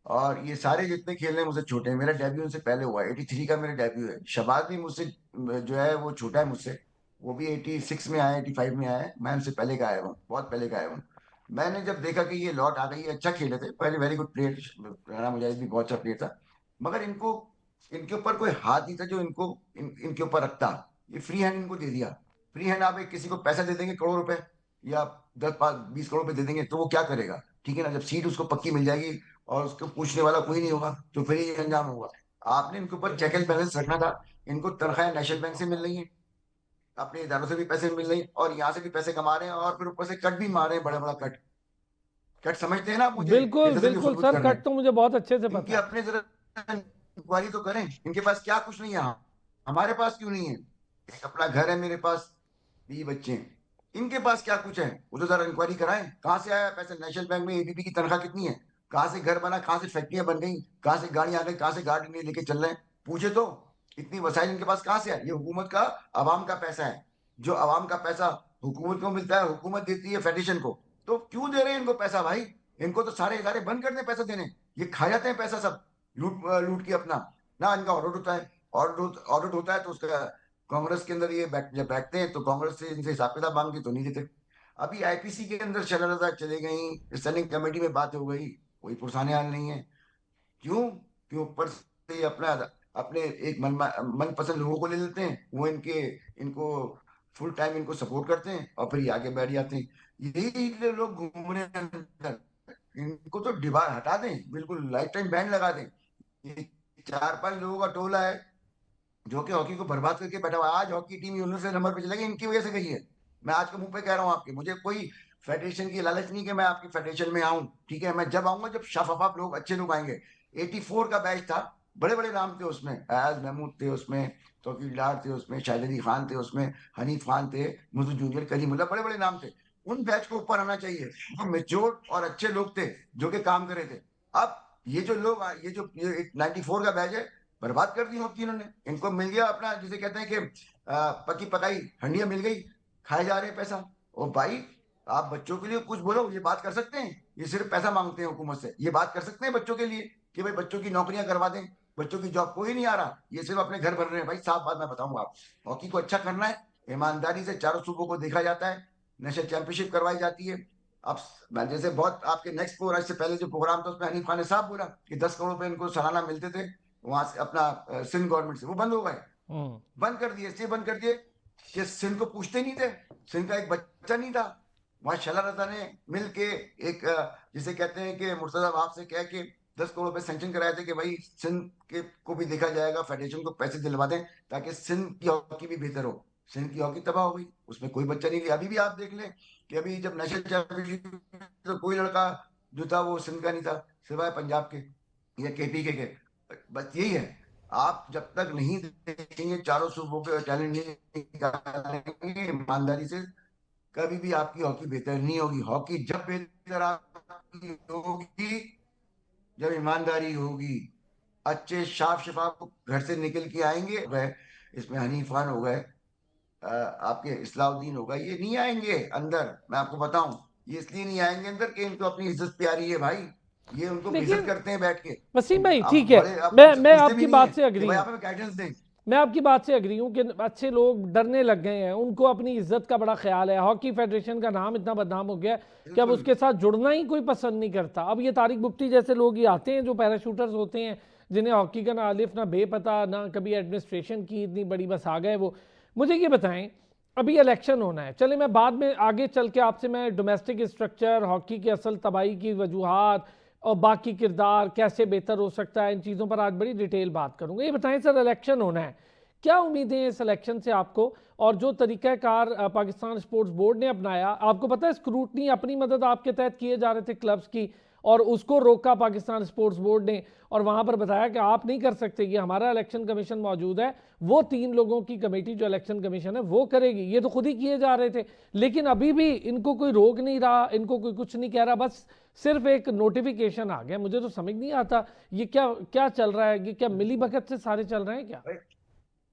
और ये सारे जितने खेल रहे हैं मुझसे छोटे हैं, मेरा डेब्यू उनसे पहले हुआ है, 83 का मेरा डेब्यू है। शबाज भी मुझसे जो है वो छोटा है मुझसे, वो भी 86 में आया, 85 में आया है, मैं उनसे पहले का आया हूँ, बहुत पहले का आया हूँ। मैंने जब देखा कि ये लौट आ गई है, अच्छा खेले थे पहले, वेरी गुड प्लेयर, राना मुजाहिद भी बहुत अच्छा प्लेयर था। मगर इनको, इनके ऊपर कोई हाथ नहीं था जो इनको इनके ऊपर रखता। ये फ्री हैंड इनको दे दिया। फ्री हैंड, आप एक किसी को पैसा दे देंगे करोड़ रुपए, या 10 5 20 करोड़ रुपए दे देंगे, तो वो क्या करेगा? ठीक है ना, जब सीट उसको पक्की मिल जाएगी और उसको पूछने वाला कोई नहीं होगा, तो फिर ये अंजाम होगा। आपने इनके ऊपर चेक एंड बैलेंस रखना था। इनको तनख्वाहें नेशनल बैंक से मिल रही हैं, अपने इदारों से भी पैसे मिल रही हैं, और यहाँ से भी पैसे कमा रहे हैं, और फिर ऊपर से कट भी मार रहे हैं, बड़ा बड़ा कट। कट समझते हैं ना आप मुझे, बिल्कुल कैसे कैसे बिल्कुल फुटबुट सर, कर रहे कट हैं। तो मुझे बहुत अच्छे से इनकी पता है। अपने जरा इंक्वायरी तो करें, इनके पास क्या कुछ नहीं है, हमारे पास क्यों नहीं है? एक अपना घर है मेरे पास, 20 बच्चे हैं, इनके पास क्या कुछ है? वो तो जरा इंक्वायरी कराएं, कहाँ से आया पैसा? नेशनल बैंक में एबीपी की तनख्वाह कितनी है? कहाँ से घर बना, कहाँ से फैक्ट्रियां बन गई, कहाँ से गाड़ी आ गई, कहाँ से गाड़ी नहीं लेके चल रहे हैं? पूछे तो। इतनी वसाइल इनके पास कहाँ से है? ये हुकूमत का, आवाम का पैसा है। जो आवाम का पैसा हुकूमत को मिलता है, हुकूमत देती है फेडरेशन को, तो क्यों दे रहे हैं इनको पैसा भाई? इनको तो सारे इदारे बंद कर दें पैसा देने। ये खा जाते हैं पैसा सब, लूट लूट के अपना। ना इनका ऑडिट होता है, ऑडिट होता है तो उसका कांग्रेस के अंदर ये जब बैठते हैं तो कांग्रेस से इनसे हिसाब किताब मांगती तो नहीं देते। अभी आईपीसी के अंदर चल रहा था, चले गई स्टैंडिंग कमेटी में, बात हो गई, कोई पुरसाने हाल नहीं है। क्यों? क्यों ऊपर से ये अपना अपने एक मनपसंद लोगों को ले लेते हैं, वो इनके, इनको फुल टाइम इनको सपोर्ट करते हैं, और फिर ये आगे बैठ जाते हैं। यही लोग घूम रहे हैं अंदर। इनको तो डिबार हटा दें, बिल्कुल लाइफ टाइम बैन लगा दें। ये 4 5 लोगों का टोला है जो कि हॉकी को बर्बाद करके बैठा हुआ है। आज हॉकी टीम यूनिवर्सल से नंबर पे चलेगी, इनकी वजह से गई है। मैं आज के मुंह पे कह रहा हूँ आपके, मुझे कोई फेडरेशन की लालच नहीं कि मैं आपकी फेडरेशन में आऊं, ठीक है। मैं जब आऊंगा जब शफाफ लोग, अच्छे लोग आएंगे। 84 का बैच था, बड़े बड़े नाम थे उसमें, अयाज महमूद थे उसमें, तौकीर डार थे उसमें, शाहिद अली खान थे उसमें, हनीफ खान थे, मुझे जूनियर कलीमुल्ला, बड़े बड़े नाम थे। उन बैच को ऊपर आना चाहिए, वो मेच्योर और अच्छे लोग थे जो कि काम कर रहे थे। अब ये जो लोग, ये जो 94 का बैच है, बर्बाद कर दी हॉकी इन्होंने। इनको मिल गया अपना, जिसे कहते हैं कि पकी पकाई हंडिया मिल गई, खाए जा रहे हैं पैसा। और भाई, आप बच्चों के लिए कुछ बोलो, ये बात कर सकते हैं? ये सिर्फ पैसा मांगते हैं हुकूमत से, ये बात कर सकते हैं बच्चों के लिए कि भाई बच्चों की नौकरियां करवा दें? बच्चों की जॉब कोई नहीं आ रहा, ये सिर्फ अपने घर भर रहे हैं। भाई साफ बात मैं बताऊंगा आप, हॉकी को अच्छा करना है, ईमानदारी से चारों सूबों को देखा जाता है, नेशनल चैंपियनशिप करवाई जाती है। अब मैं जैसे बहुत आपके नेक्स्ट प्रोग्राम से पहले जो प्रोग्राम था उसमें हनीफ खान ने साहब बोला कि 10 करोड़ रुपए इनको सालाना मिलते थे वहां से अपना सिंध गवर्नमेंट से, वो बंद हो गए। हम्म। बंद कर दिए, इसलिए बंद कर दिए कि सिंध को पूछते नहीं थे, सिंध का एक बच्चा नहीं था। वहां शला रजा ने मिल के एक जिसे कहते हैं कि मुर्तजा वहाब से कह के 10 करोड़ रुपए सेंक्शन कराए थे कि भाई सिंध के को भी देखा जाएगा, फेडरेशन को पैसे दिलवा दें ताकि सिंध की हॉकी भी बेहतर हो। सिंध की हॉकी तबाह हो गई, उसमें कोई बच्चा नहीं लिया। अभी भी आप देख लें कि अभी जब नेशनल चैंपियनशिप तो कोई लड़का जो था वो सिंध का नहीं था, सिवाय पंजाब के या केपी के। बस यही है, आप जब तक नहीं देखेंगे चारों सूबों के टैलेंट नहीं निकालेंगे ईमानदारी से, कभी भी आपकी हॉकी बेहतर नहीं होगी। हॉकी जब बेहतर आपकी होगी जब ईमानदारी होगी, अच्छे साफ शफाफ घर से निकल के आएंगे वह, इसमें हनीफ खान हो गए, आपके इस्लाउद्दीन हो गए, ये नहीं आएंगे अंदर। मैं आपको बताऊं, ये इसलिए नहीं आएंगे अंदर कि इनको अपनी इज्जत प्यारी है भाई, ये उनको बेइज्जत लेकिन करते हैं बैठ के। वसीम भाई आप ठीक है, बड़े आप उनसे मैं पूछते भी आपकी नहीं है बात से कि अग्री भाई हूँ। आप हमें गाइडेंस दें। मैं आपकी बात से अग्री हूँ कि अच्छे लोग डरने लग गए हैं, उनको अपनी इज्जत का बड़ा ख्याल है। हॉकी फेडरेशन का नाम इतना बदनाम हो गया है कि अब बिल्कुल। उसके साथ जुड़ना ही कोई पसंद नहीं करता। अब ये तारिक बुख्ती जैसे लोग ही आते हैं जो पैराशूटर्स होते हैं, जिन्हें हॉकी का ना अलिफ ना बे पता, ना कभी एडमिनिस्ट्रेशन की इतनी बड़ी, बस आ गए वो। मुझे ये बताएं, अभी इलेक्शन होना है, चले मैं बाद में आगे चल के आपसे मैं डोमेस्टिक स्ट्रक्चर, हॉकी की असल तबाही की वजूहात और बाकी किरदार कैसे बेहतर हो सकता है, इन चीज़ों पर आज बड़ी डिटेल बात करूंगा। ये बताएं सर, इलेक्शन होना है, क्या उम्मीदें हैं इस इलेक्शन से आपको? और जो तरीक़ाकार पाकिस्तान स्पोर्ट्स बोर्ड ने अपनाया, आपको पता है स्क्रूटनी अपनी मदद आपके तहत किए जा रहे थे क्लब्स की, और उसको रोका पाकिस्तान स्पोर्ट्स बोर्ड ने, और वहां पर बताया कि आप नहीं कर सकते, ये हमारा इलेक्शन कमीशन मौजूद है, वो 3 लोगों की कमेटी जो इलेक्शन कमीशन है वो करेगी। ये तो खुद ही किए जा रहे थे, लेकिन अभी भी इनको कोई रोक नहीं रहा, इनको कोई कुछ नहीं कह रहा, बस सिर्फ एक नोटिफिकेशन आ गया। मुझे तो समझ नहीं आता ये क्या क्या चल रहा है, ये क्या मिली भगत से सारे चल रहे हैं क्या? भाई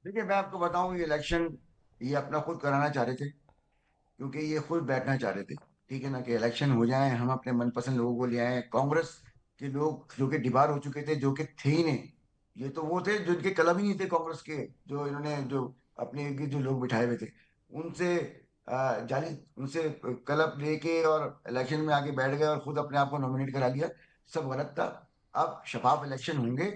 देखिए, मैं आपको बताऊं, ये इलेक्शन ये अपना खुद कराना चाह रहे थे, क्योंकि ये खुद बैठना चाह रहे थे। ठीक है ना, कि इलेक्शन हो जाए, हम अपने मनपसंद लोगों को ले आए। कांग्रेस के लोग जो कि डिबार हो चुके थे, जो कि थे ही नहीं, ये तो वो थे जो इनके कलम ही नहीं थे कांग्रेस के, जो इन्होंने जो अपने जो लोग बिठाए हुए थे उनसे जाली उनसे कलब लेके और इलेक्शन में आके बैठ गए और खुद अपने आप को नॉमिनेट करा लिया। सब गलत था। अब शफाफ इलेक्शन होंगे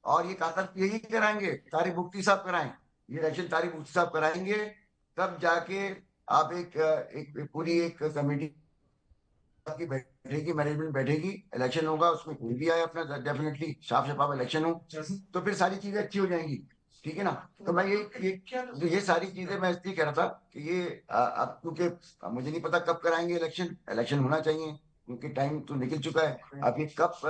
और ये कातर यही कराएंगे, तारिक मुफ्ती साहब कराएं, ये इलेक्शन तारिक मुफ्ती साहब कराएंगे। तब जाके आप एक पूरी एक कमेटी आपकी बैठेगी, मैनेजमेंट बैठेगी, इलेक्शन होगा, उसमें कोई भी आए अपना, डेफिनेटली साफ शफाफ इलेक्शन हो, तो फिर सारी चीजें अच्छी हो जाएंगी। ठीक है ना। तो मैं ये सारी चीजें मैं इसलिए कह रहा था कि ये अब क्योंकि मुझे नहीं पता कब कराएंगे इलेक्शन, इलेक्शन होना चाहिए क्योंकि टाइम तो निकल चुका है। अब ये कब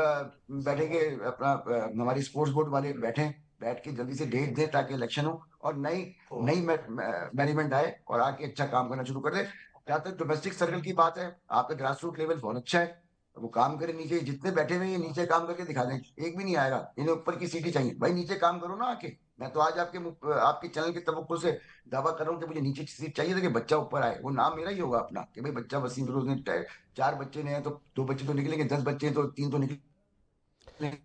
बैठेंगे अपना, हमारी स्पोर्ट्स बोर्ड वाले बैठ के जल्दी से डेट दे ताकि इलेक्शन हो और नई नई मैनेजमेंट आए और आके अच्छा काम करना शुरू कर दे। जहाँ तक डोमेस्टिक सर्कल की बात है, आपका ग्रास रूट लेवल बहुत अच्छा है, वो काम करे। नीचे जितने बैठे हुए हैं, ये नीचे काम करके दिखा दें, एक भी नहीं आएगा, इन्हें ऊपर की सीट ही चाहिए। भाई नीचे काम करो ना आके। मैं तो आज आपके चैनल के तवक्कुल से दावा कर रहा हूँ कि मुझे नीचे की सीट चाहिए था कि बच्चा ऊपर आए, वो नाम मेरा ही होगा अपना कि भाई बच्चा वसीम फिरोज ने 4 बच्चे ने हैं तो 2 बच्चे तो निकलेंगे, 10 बच्चे हैं तो 3 तो निकलेंगे।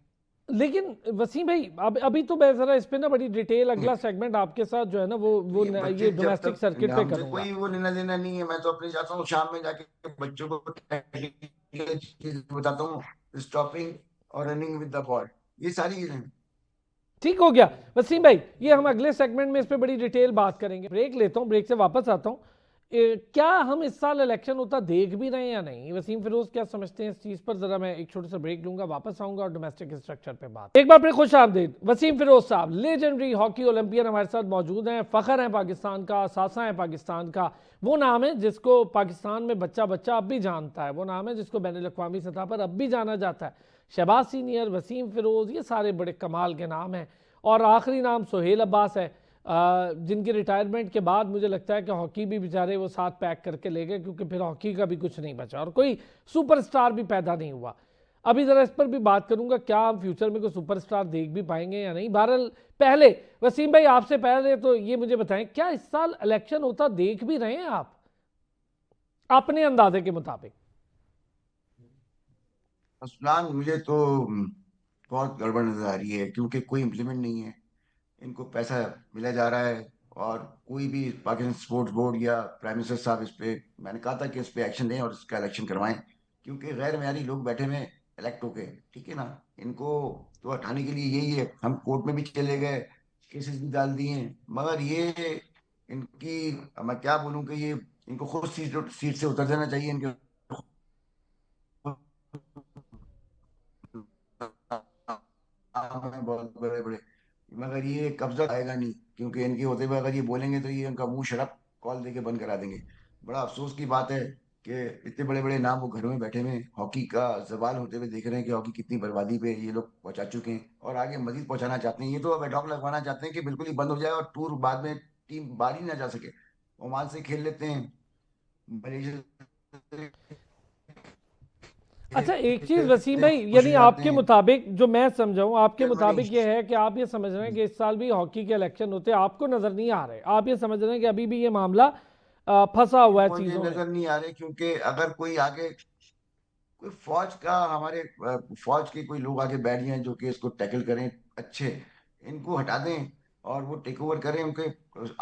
लेकिन वसीम भाई, अभी तो मैं जरा इस पे ना बड़ी डिटेल अगला सेगमेंट आपके साथ जो है ना तो ये ये बच्चे जब डोमेस्टिक तक, सर्किट पे हमसे करूंगा। कोई वो लेना देना नहीं है। मैं तो अपने चाहता हूँ शाम में जाके बच्चों को technical चीज़ बताता हूँ, स्टॉपिंग और रनिंग विद द बॉल, ये सारी चीजें। ठीक हो गया वसीम भाई, ये हम अगले सेगमेंट में इस पे बड़ी डिटेल बात करेंगे। ब्रेक लेता हूँ, ब्रेक से वापस आता हूँ। क्या हम इस साल इलेक्शन होता देख भी रहे हैं या नहीं? वसीम फिरोज क्या समझते हैं इस चीज पर? जरा मैं एक छोटा सा ब्रेक लूंगा, वापस आऊंगा और डोमेस्टिक स्ट्रक्चर पे बात। एक बार फिर खुश आमदीद वसीम फिरोज साहब, लेजेंडरी हॉकी ओलंपियन हमारे साथ मौजूद हैं। फखर है पाकिस्तान का, सासा है पाकिस्तान का, वो नाम है जिसको पाकिस्तान में बच्चा बच्चा अब भी जानता है, वो नाम है जिसको बैनुल अक़वामी सतह पर अब भी जाना जाता है। शहबाज सीनियर, वसीम फिरोज, ये सारे बड़े कमाल के नाम हैं। और आखिरी नाम सोहेल अब्बास है, जिनकी रिटायरमेंट के बाद मुझे लगता है कि हॉकी भी बेचारे वो साथ पैक करके ले गए, क्योंकि फिर हॉकी का भी कुछ नहीं बचा और कोई सुपरस्टार भी पैदा नहीं हुआ। अभी ज़रा इस पर भी बात करूंगा, क्या हम फ्यूचर में कोई सुपरस्टार देख भी पाएंगे या नहीं। बहरहाल पहले वसीम भाई आपसे पहले तो ये मुझे बताएं, क्या इस साल इलेक्शन होता देख भी रहे हैं आप अपने अंदाजे के मुताबिक? असलान मुझे तो बहुत गड़बड़ नजर आ रही है, क्योंकि कोई इम्प्लीमेंट नहीं है। इनको पैसा मिला जा रहा है, और कोई भी पाकिस्तान स्पोर्ट्स बोर्ड या प्राइम मिनिस्टर साहब इस पे, मैंने कहा था कि इस पे एक्शन लें और इसका इलेक्शन करवाएं, क्योंकि गैर मेयारी लोग बैठे हुए इलेक्ट होके, ठीक है ना। इनको तो हटाने के लिए यही है, हम कोर्ट में भी चले गए, केसेस भी डाल दिए, मगर ये इनकी, मैं क्या बोलूं कि ये इनको खुद सीट से उतर जाना चाहिए इनके। काम है बहुत बड़े बड़े, मगर ये कब्जा आएगा नहीं, क्योंकि इनके होते हुए अगर ये बोलेंगे तो ये उनका मुंह शराब कॉल देके बंद करा देंगे। बड़ा अफसोस की बात है कि इतने बड़े बड़े नाम वो घरों में बैठे हुए हॉकी का जवाल होते हुए देख रहे हैं कि हॉकी कितनी बर्बादी पे ये लोग पहुंचा चुके हैं, और आगे मजीद पहुंचाना चाहते हैं। ये तो अब एडॉक लगवाना चाहते हैं कि बिल्कुल ही बंद हो जाए और टूर बाद में टीम बाहर ही ना जा सके। ओमान से खेल लेते हैं, मलेशिया से अच्छा एक चीज़ खेल वसीम लेते हैं, भाई, खुश हो यानी जाते आपके हैं। मुताबिक जो मैं समझाऊं, आपके क्या मुताबिक ये है कि आप ये समझ रहे हैं कि इस साल भी हॉकी के इलेक्शन होते आपको नजर नहीं आ रहे, आप ये समझ रहे हैं कि अभी भी ये मामला फंसा हुआ है मुझे चीजों में? नजर नहीं आ रहे, क्योंकि अगर कोई आगे, कोई फौज का, हमारे फौज के कोई लोग आगे बैठ जाएं जो कि इसको टैकल करें अच्छे, इनको हटा दें और वो टेक ओवर करें, उनके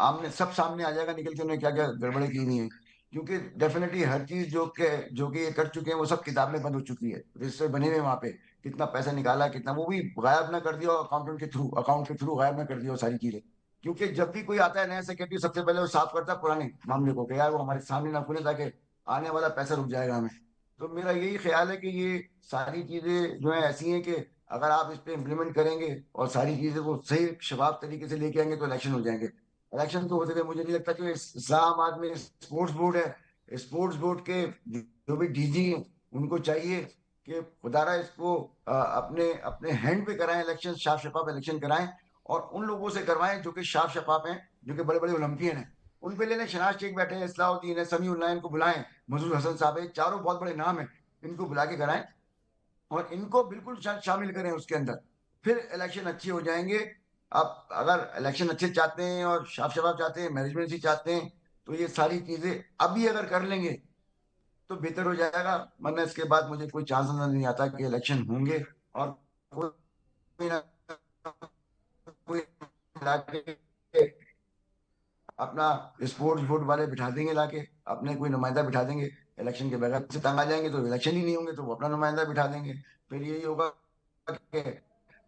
आमने सब सामने आ जाएगा निकल के उन्होंने क्या क्या गड़बड़े की हुई है। क्योंकि डेफिनेटली हर चीज जो कि ये कर चुके हैं वो सब किताब में बंद हो चुकी है, रजिस्टर बने हुए हैं वहां पे, कितना पैसा निकाला, कितना, वो भी गायब ना कर दिया, अकाउंट के थ्रू गायब ना कर दिया वो सारी चीजें। क्योंकि जब भी कोई आता है नया सेक्रेटरी, सबसे पहले वो साफ करता है पुराने मामले को कि यार वो हमारे सामने ना खुले, ताकि आने वाला पैसा रुक जाएगा हमें। तो मेरा यही ख्याल है कि ये सारी चीजें जो है ऐसी हैं कि अगर आप इस पे इम्प्लीमेंट करेंगे और सारी चीजें को सही शफाफ तरीके से लेके आएंगे तो इलेक्शन हो जाएंगे। इलेक्शन तो होते हुए मुझे नहीं लगता कि इस्लामाबाद में स्पोर्ट्स बोर्ड है, स्पोर्ट्स बोर्ड के जो भी डीजी हैं उनको चाहिए कि खुदारा इसको अपने अपने हैंड पे कराएं इलेक्शन, साफ शफाफ इलेक्शन कराएं, और उन लोगों से करवाएं जो कि साफ शफाफ हैं, जो कि बड़े बड़े ओलंपियन हैं। उन पे लेने, शहनाज शेख बैठे हैं, इस्लाउद्दीन है, समीउल्लाह, इनको बुलाएं, मजूर हसन साहब है, चारों बहुत बड़े नाम है, इनको बुला के कराएं और इनको बिल्कुल शामिल करें उसके अंदर, फिर इलेक्शन अच्छे हो जाएंगे। आप अगर इलेक्शन अच्छे चाहते हैं और साफ शफाफ चाहते हैं, मैनेजमेंट ही चाहते हैं, तो ये सारी चीजें अभी अगर कर लेंगे तो बेहतर हो जाएगा। वरना इसके बाद मुझे कोई चांस नजर नहीं आता कि इलेक्शन होंगे, और कोई ना कोई लाके अपना स्पोर्ट्स बोर्ड वाले बिठा देंगे लाके, अपने कोई नुमाइंदा बिठा देंगे, इलेक्शन के बगैर से तंग आ जाएंगे तो इलेक्शन ही नहीं होंगे, तो वो अपना नुमाइंदा बिठा देंगे। फिर यही होगा कि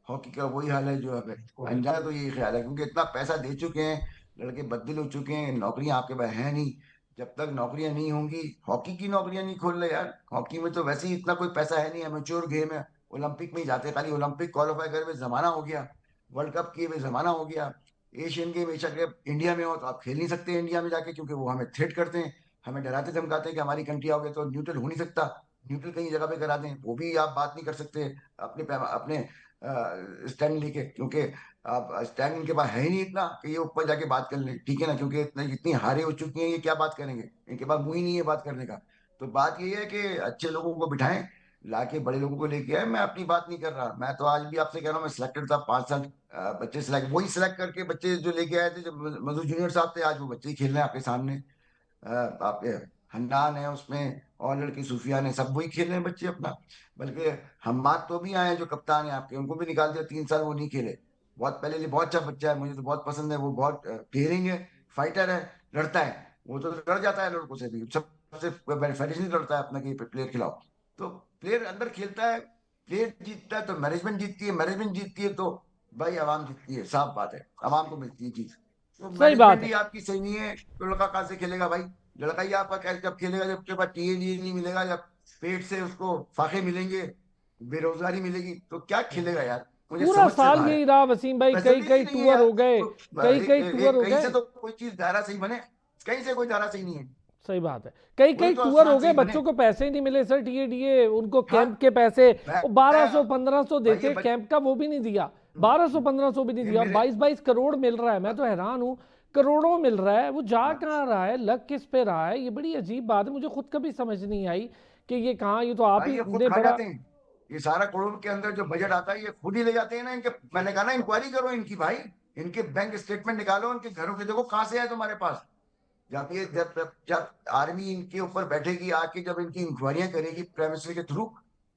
हॉकी का वही हाल है जो अब है। अंजाना तो यही ख्याल है, क्योंकि इतना पैसा दे चुके हैं, लड़के बददिल हो चुके हैं, नौकरियां आपके पास है नहीं। जब तक नौकरियां नहीं होंगी, हॉकी की नौकरियां नहीं खोल रहे यार, हॉकी में तो वैसे ही इतना कोई पैसा है नहीं, अमेच्योर गेम है। ओलंपिक में ही जाते हैं, खाली ओलंपिक क्वालिफाई करे हुए जमाना हो गया, वर्ल्ड कप किए हुए जमाना हो गया। Asian game Asia game India में हो तो आप खेल नहीं सकते इंडिया में जाके, क्योंकि वो हमें थ्रेट करते हैं, हमें डराते धमकाते हैं कि हमारी कंट्री आओगे तो न्यूट्रल हो नहीं सकता, न्यूट्रल कहीं जगह पे करा दें, वो भी आप बात नहीं कर सकते अपने स्टैंड लेके, क्योंकि आप स्टैंड इनके पास है ही नहीं इतना कि ये ऊपर जाके बात कर लें, ठीक है ना, क्योंकि इतने इतनी हारे हो चुकी हैं, ये क्या बात करेंगे, इनके पास मुंह ही नहीं है बात करने का। तो बात ये है कि अच्छे लोगों को बिठाएं, लाके बड़े लोगों को लेके आए। मैं अपनी बात नहीं कर रहा, मैं तो आज भी आपसे कह रहा हूँ, मैं सिलेक्टेड था 5 साल, बच्चे सिलेक्ट, वही सिलेक्ट करके बच्चे जो लेके आए थे, जब मधु जूनियर साहब थे, आज वो बच्चे ही खेल रहे हैं आपके सामने। आपके हन्नान है उसमें, और लड़की सूफिया ने, सब वही खेल रहे हैं बच्चे अपना। बल्कि हम्माद तो भी आए हैं जो कप्तान है आपके, उनको भी निकाल दिया, 3 साल वो नहीं खेले। बहुत पहले लिए, बहुत अच्छा बच्चा है, मुझे तो बहुत पसंद है, वो बहुत डेयरिंग है, फाइटर है, लड़ता है, वो तो लड़ जाता है लड़कों से भी, सबसे फेडरेशन लड़ता है अपना कि प्लेयर खिलाओ। तो प्लेयर अंदर खेलता है, प्लेयर जीतता है तो मैनेजमेंट जीतती है, मैनेजमेंट जीतती है तो भाई आवाम जीतती है, साफ बात है, आवाम को मिलती है चीज। तो सही बात मैनेजमेंट है। ही आपकी सही नहीं है तो लड़का कहाँ से खेलेगा भाई। लड़का ही आपका कैसे जब खेलेगा, जब उसके पास टीए नहीं मिलेगा, जब पेट से उसको फाके मिलेंगे, बेरोजगारी मिलेगी, तो क्या खेलेगा यार, मुझे पूरा समझ से साल बाहर है। यही रहा वसीम भाई, कई फैसिलिटीज कई ही नहीं है टूर यार। हो गए, तो कई कई टूर हो कहीं से गए। तो कोई चीज धारा सही बने, कहीं से कोई धारा सही नहीं है, सही बात है, कई कोई कई तो टूर हो आसान गए, सही बने। बच्चों को पैसे ही नहीं मिले सर, टीए डीए उनको हाँ, कैंप के पैसे, मैं वो 1200 1500 भाई ये देते कैंप का, वो भी नहीं दिया, 1200 1500 भी नहीं ये दिया, और मेरे 22 करोड़ मिल रहा है। मैं तो हैरान हूँ, करोड़ों मिल रहा है, वो जा हाँ, कहाँ रहा है, लग किस पे रहा है, ये बड़ी अजीब बात है, मुझे खुद कभी समझ नहीं आई कि ये कहाँ, ये तो आप भाई ही ये खुद ने खा बड़ा। जाते हैं, ये सारा करोड़ के अंदर जो बजट आता है ये खुद ही ले जाते हैं ना इनके। मैंने कहा ना इंक्वायरी करो इनकी भाई, इनके बैंक स्टेटमेंट निकालो, इनके घरों के देखो कहाँ से आए तुम्हारे पास। जब ये जब आर्मी इनके ऊपर बैठेगी आके, जब इनकी इंक्वायरियां करेगी प्राइम मिनिस्टर के थ्रू,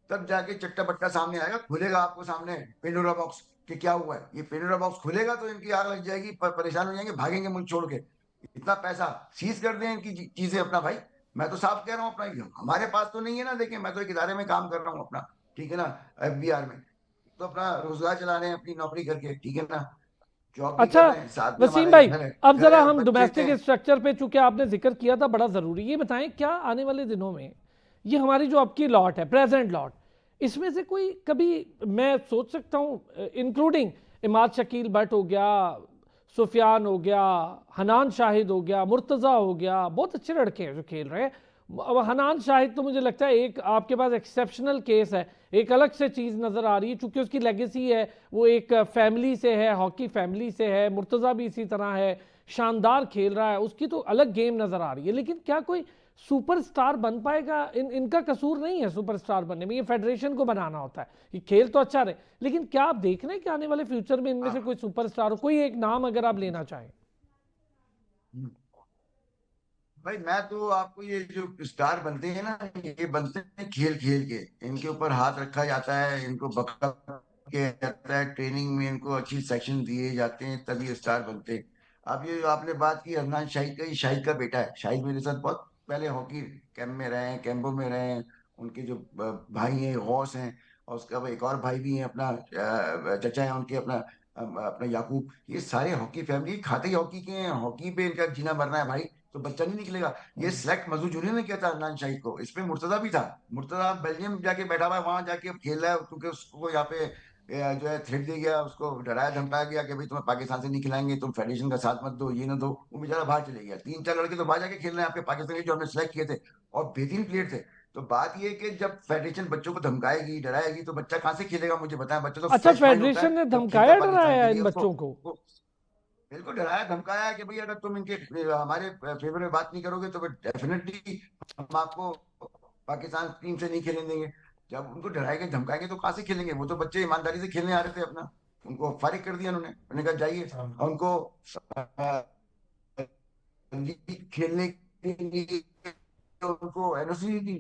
तब जाके चट्टा बट्टा सामने आएगा, खुलेगा आपको सामने पेंडोरा बॉक्स कि क्या हुआ है। ये पेंडोरा बॉक्स खुलेगा तो इनकी आग लग जाएगी, परेशान हो जाएंगे, भागेंगे मुल्क छोड़ के। इतना पैसा सीज कर दें इनकी चीजें अपना भाई। मैं तो साफ कह रहा हूँ अपना हमारे पास तो नहीं है ना। देखिए मैं तो एक इदारे में काम कर रहा हूँ अपना, ठीक है ना, एफबीआर में। तो अपना रोजगार चला रहे हैं अपनी नौकरी करके, ठीक है ना, जॉब भी कर अच्छा रहे हैं, साथ में वसीम हमारा भाई, एक घर है, अब जरा हम बच्चे डोमेस्टिक हैं। स्ट्रक्चर पे, चूंकि आपने जिक्र किया था बड़ा ज़रूरी, ये बताएं क्या आने वाले दिनों में ये हमारी जो अब की लॉट है, प्रेजेंट लॉट, इसमें से कोई कभी, मैं सोच सकता हूँ इंक्लूडिंग इमाद शकील भट्ट हो गया, सुफियान हो गया, हनान शाहिद हो गया, मुर्तज़ा हो गया, बहुत अच्छे लड़के हैं जो खेल रहे हैं। अब हनान शाहिद तो मुझे लगता है एक आपके पास एक्सेप्शनल केस है, एक अलग से चीज़ नज़र आ रही है चूंकि उसकी लेगेसी है, वो एक फैमिली से है, हॉकी फैमिली से है। मुर्तज़ा भी इसी तरह है, शानदार खेल रहा है, उसकी तो अलग गेम नज़र आ रही है। लेकिन क्या कोई सुपरस्टार बन पाएगा? इनका कसूर नहीं है सुपरस्टार बनने में, ये फेडरेशन को बनाना होता है। ये खेल तो अच्छा रहे, लेकिन क्या आप देख रहे हैं कि आने वाले फ्यूचर में इनमें से कोई सुपरस्टार हो? कोई एक नाम अगर आप लेना चाहें। हाँ भाई, मैं तो आपको ये जो स्टार बनते हैं ना, ये बनते हैं खेल खेल के। इनके ऊपर हाथ रखा जाता है, इनको बका किया जाता है, ट्रेनिंग में इनको अच्छी सेक्शन दिए जाते हैं, तभी ये स्टार बनते हैं। अब ये जो आपने बात की अरनान शाहिद का, ये शाहिद का बेटा है। शाहिद मेरे साथ बहुत पहले हॉकी कैंप में रहे हैं, कैंपों में रहे हैं। उनके जो भाई हैं गौस हैं, और उसका एक और भाई भी है अपना, चचा है उनके, अपना अपना याकूब। ये सारे हॉकी फैमिली खाते ही हॉकी के हैं, हॉकी पे इनका जीना मरना है भाई। तो बच्चा नहीं निकलेगा। ये सिलेक्ट मजू जूनियर ने किया था अदनान शाहिद को, इसमें मुर्तजा भी था। मुर्तजा बेल्जियम जाके बैठा हुआ है, वहां जाके अब खेल रहा है, क्योंकि उसको यहाँ पे जो है थ्रेट दिया गया, उसको डराया धमकाया गया कि भाई तुम्हें पाकिस्तान से नहीं खिलाएंगे, तुम फेडरेशन का साथ मत दो, ये ना दो। वो बेचारा बाहर चले गया। तीन चार लड़के तो बाहर जाके खेल रहे हैं आपके पाकिस्तान के, जो हमने सिलेक्ट किए थे और बेहतरीन प्लेयर थे। तो बात ये है कि जब फेडरेशन बच्चों को धमकाएगी डराएगी तो बच्चा कहाँ से खेलेगा? मुझे बताएं। बच्चा तो अच्छा, फ्रेश माइंड होता फेडरेशन है ने जब खेलता धमकाया है पाकिस्तान के डराया लिए। इन उसको बच्चों को? बिल्कुल डराया धमकाया कि भाई अगर तुम इनके हमारे फेवर में बात नहीं करोगे तो फिर डेफिनेटली हम आपको पाकिस्तान टीम से नहीं खेलने देंगे। जब उनको डराएंगे धमकाएंगे तो कहाँ से खेलेंगे? वो तो बच्चे ईमानदारी से खेलने आ रहे थे अपना। उनको फारिग कर दिया उन्होंने कहा जाइए। और उनको लीग खेलने के लिए उनको एनओसी दी थी।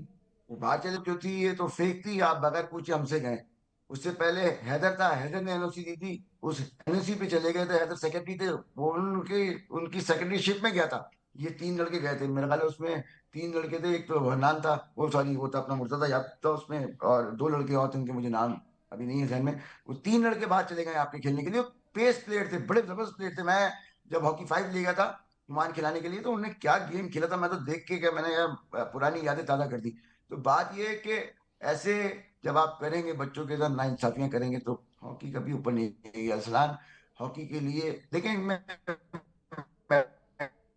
वो बात चले जो थी ये तो फेक थी, आप बगैर पूछे हमसे गए। उससे पहले हैदर था, हैदर ने एनओसी दी थी। उस एनओसी पे चले गए थे, हैदर सेक्रेटरी थे, वो उनके उनकी सेक्रेटरीशिप में गया था। ये तीन लड़के गए थे मेरे ख्याल है उसमें। तीन लड़के थे, एक तो हरनान था, वो सॉरी वो था अपना मुर्तजा याद था उसमें, और दो लड़के और थे उनके मुझे नाम अभी नहीं है ध्यान में। वो तीन लड़के बाहर चले गए आपके खेलने के लिए। पेस प्लेयर थे, बड़े जबरदस्त प्लेयर थे। मैं जब हॉकी फाइव ले गया था ओमान खिलाने के लिए, तो उन्होंने क्या गेम खेला था, मैं तो देख के क्या, मैंने यार पुरानी यादें ताजा कर दी। तो बात ये है कि ऐसे जब आप करेंगे बच्चों के साथ नाइंसाफियां करेंगे तो हॉकी कभी ऊपर नहीं जाएगी अरसलान। हॉकी के लिए देखें,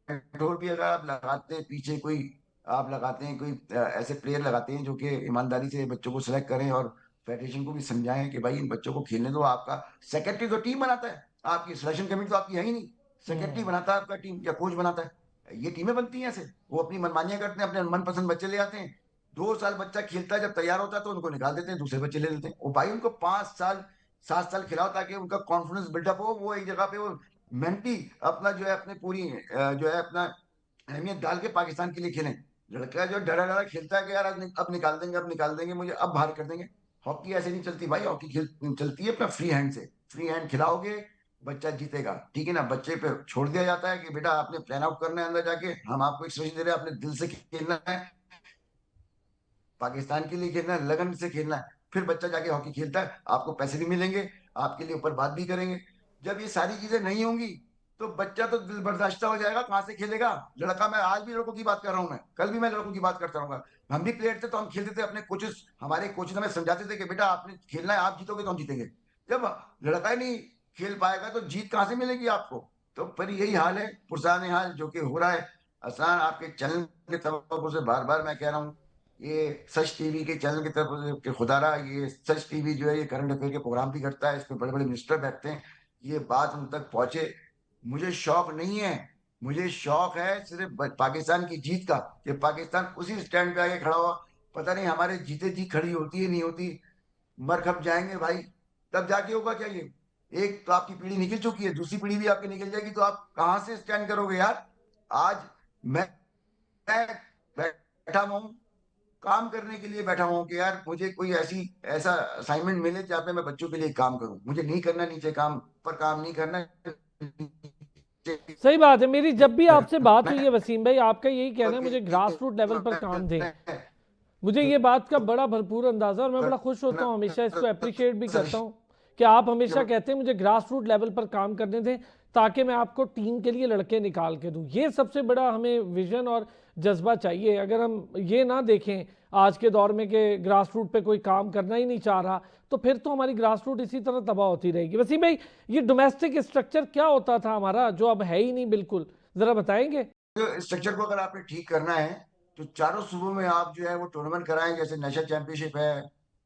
पेट्रोल भी अगर आप लगाते हैं पीछे कोई, आप लगाते हैं कोई ऐसे प्लेयर लगाते हैं जो कि ईमानदारी से बच्चों को सिलेक्ट करें और फेडरेशन को भी समझाएं कि भाई इन बच्चों को खेलने दो। आपका सेक्रेटरी तो टीम बनाता है, आपकी सिलेक्शन कमेटी तो आपकी है ही नहीं। सेक्रेटरी बनाता है आपका टीम या कोच बनाता है। ये टीमें बनती हैं ऐसे, वो अपनी मनमानियां करते हैं, अपने मनपसंद बच्चे ले आते हैं। 2 साल बच्चा खेलता है, जब तैयार होता है तो उनको निकाल देते हैं, दूसरे बच्चे ले लेते हैं। वो भाई उनको 5 साल 7 साल खिलाओ ताकि उनका कॉन्फिडेंस बिल्डअप हो, वो एक जगह पे वो मेंटी अपना जो है अपने पूरी जो है अपना अहमियत डाल के पाकिस्तान के लिए खेलें। लड़का जो डरा डरा खेलता है कि यार अब निकाल देंगे, अब निकाल देंगे मुझे, अब बाहर कर देंगे। हॉकी ऐसे नहीं चलती भाई, हॉकी खेल चलती है अपना फ्री हैंड से। फ्री हैंड खिलाओगे बच्चा जीतेगा, ठीक है ना। बच्चे पे छोड़ दिया जाता है कि बेटा आपने प्लान आउट करना है, अंदर जाके हम आपको एक सजेशन दे रहे हैं, आपने दिल से खेलना है, पाकिस्तान के लिए खेलना है, लगन से खेलना है। फिर बच्चा जाके हॉकी खेलता है, आपको पैसे भी मिलेंगे, आपके लिए ऊपर बात भी करेंगे। जब ये सारी चीजें नहीं होंगी तो बच्चा तो दिल बर्दाश्त हो जाएगा, कहाँ से खेलेगा लड़का? मैं आज भी लड़कों की बात कर रहा हूँ, मैं कल भी मैं लड़कों की बात करता रहूंगा। हम भी प्लेयर थे तो हम खेलते थे, अपने कोचेस हमारे कोचेस हमें समझाते थे कि बेटा आपने खेलना है, आप जीतोगे तो हम जीतेंगे। जब लड़का ही नहीं खेल पाएगा तो जीत कहाँ से मिलेगी आपको? तो पर यही हाल है, पुरसाने हाल जो कि हो रहा है। आसान आपके चैनल के तवज्जो से बार बार मैं कह रहा हूँ, ये सच टीवी के चैनल की तरफ से कि खुदारा ये सच टीवी जो है ये करंट अफेयर के प्रोग्राम भी करता है, इसमें बड़े बड़े मिनिस्टर बैठते हैं, ये बात उन तक पहुंचे। मुझे शौक नहीं है, मुझे शौक है सिर्फ पाकिस्तान की जीत का, कि पाकिस्तान उसी स्टैंड पे आके खड़ा हुआ। पता नहीं हमारे जीते जी खड़ी होती है नहीं होती, मर खप जाएंगे भाई, तब जाके होगा क्या ये। एक तो आपकी पीढ़ी निकल चुकी है, दूसरी पीढ़ी भी आपकी निकल जाएगी, तो आप कहाँ से स्टैंड करोगे यार। आज मैं बैठा हुआ हूँ, काम करने के लिए बैठा हुआ हूँ कि यार मुझे कोई ऐसा असाइनमेंट मिले जहाँ पे मैं बच्चों के लिए काम करूँ। मुझे नहीं करना नीचे काम, पर काम नहीं करना, नीचे सही बात है। मेरी जब भी आपसे बात करना हुई है, है वसीम भाई, आपका यही कहना ऊपर है के मुझे लिए ग्रास रूट लेवल पर काम दें। करना है, मुझे जो ये बात का बड़ा भरपूर अंदाजा, और मैं बड़ा खुश होता करना हूँ, हमेशा इसको अप्रिशिएट भी करता सर, हूँ कि आप हमेशा कहते हैं मुझे ग्रास रूट लेवल पर काम करने दें, ताकि मैं आपको टीम के लिए लड़के निकाल के दूं। ये सबसे बड़ा हमें विजन और जज्बा चाहिए। अगर हम ये ना देखें आज के दौर में कि ग्रास रूट पे कोई काम करना ही नहीं चाह रहा, तो फिर तो हमारी ग्रास रूट इसी तरह तबाह होती रहेगी। वसीम भाई, ये डोमेस्टिक स्ट्रक्चर क्या होता था हमारा, जो अब है ही नहीं बिल्कुल, ज़रा बताएंगे। स्ट्रक्चर को अगर आपने ठीक करना है तो चारों सूबों में आप जो है वो टूर्नामेंट कराएं, जैसे नेशनल चैंपियनशिप है,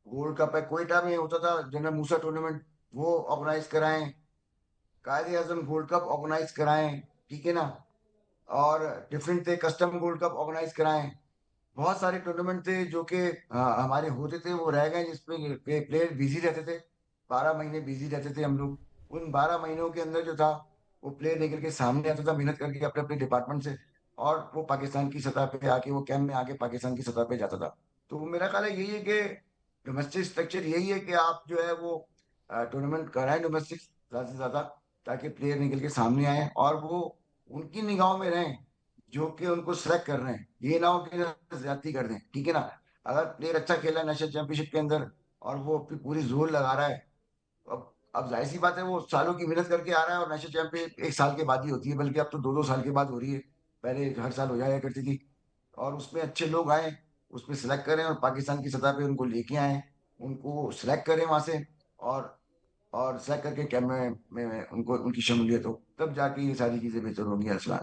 गोल्ड कप है, कोयटा में होता था जनरल मूसा टूर्नामेंट, वो ऑर्गेनाइज कराएं, कायदे आजम गोल्ड कप ऑर्गेनाइज कराएं, ठीक है ना। और डिफरेंट थे, कस्टम गोल्ड कप ऑर्गेनाइज कराएं। बहुत सारे टूर्नामेंट थे जो कि हमारे होते थे, वो रह गए जिसमें प्लेयर बिजी रहते थे। 12 महीने बिजी रहते थे हम लोग। उन 12 महीनों के अंदर जो था, वो प्लेयर निकल के सामने आता था मेहनत करके अपने अपने डिपार्टमेंट से, और वो पाकिस्तान की सतह पे आके, वो कैंप में आके पाकिस्तान की सतह पे जाता था। तो मेरा ख्याल है यही है कि डोमेस्टिक स्ट्रक्चर यही है कि आप जो है वो टूर्नामेंट कराएं डोमेस्टिक ज्यादा से ज्यादा, ताकि प्लेयर निकल के सामने आए और वो उनकी निगाहों में रहें जो कि उनको सेलेक्ट कर रहे हैं। ये ना हो कि ज्यादती कर दें, ठीक है ना। अगर प्लेयर अच्छा खेला है नेशनल चैंपियनशिप के अंदर और वो अपनी पूरी जोर लगा रहा है, अब जाहिर सी बात है वो सालों की मेहनत करके आ रहा है, और नेशनल चैंपियनशिप 1 साल के बाद ही होती है, बल्कि अब तो 2-2 साल के बाद हो रही है। पहले हर साल हो जाया करती थी। और उसमें अच्छे लोग आए, उसमें सेलेक्ट करें और पाकिस्तान की सतह पे उनको लेके आए, उनको सेलेक्ट करें वहां से, और और सेलेक्ट करके कैंप में उनको उनकी शमूलियत हो, तब जाके ये सारी चीजें बेहतर होंगी असला।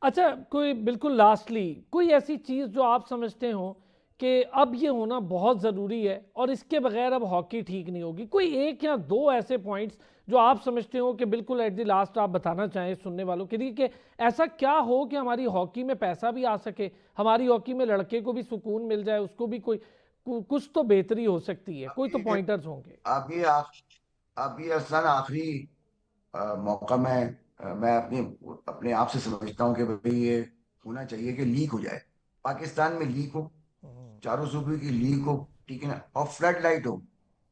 अच्छा, कोई बिल्कुल लास्टली कोई ऐसी चीज़ जो आप समझते हो कि अब ये होना बहुत ज़रूरी है और इसके बगैर अब हॉकी ठीक नहीं होगी, कोई एक या दो ऐसे पॉइंट्स जो आप समझते हो कि बिल्कुल एट द लास्ट आप बताना चाहें सुनने वालों के लिए, कि ऐसा क्या हो कि हमारी हॉकी में पैसा भी आ सके, हमारी हॉकी में लड़के को भी सुकून मिल जाए, उसको भी कोई कुछ तो बेहतरी हो सकती है, कोई तो अभी पॉइंटर्स होंगे। अभी आप अभी असल आखिरी मौका में मैं अपने अपने आप से समझता हूँ कि भाई ये होना चाहिए कि लीग हो जाए, पाकिस्तान में लीग हो, चारों सूबे की लीग हो, ठीक है ना, और फ्लड लाइट हो।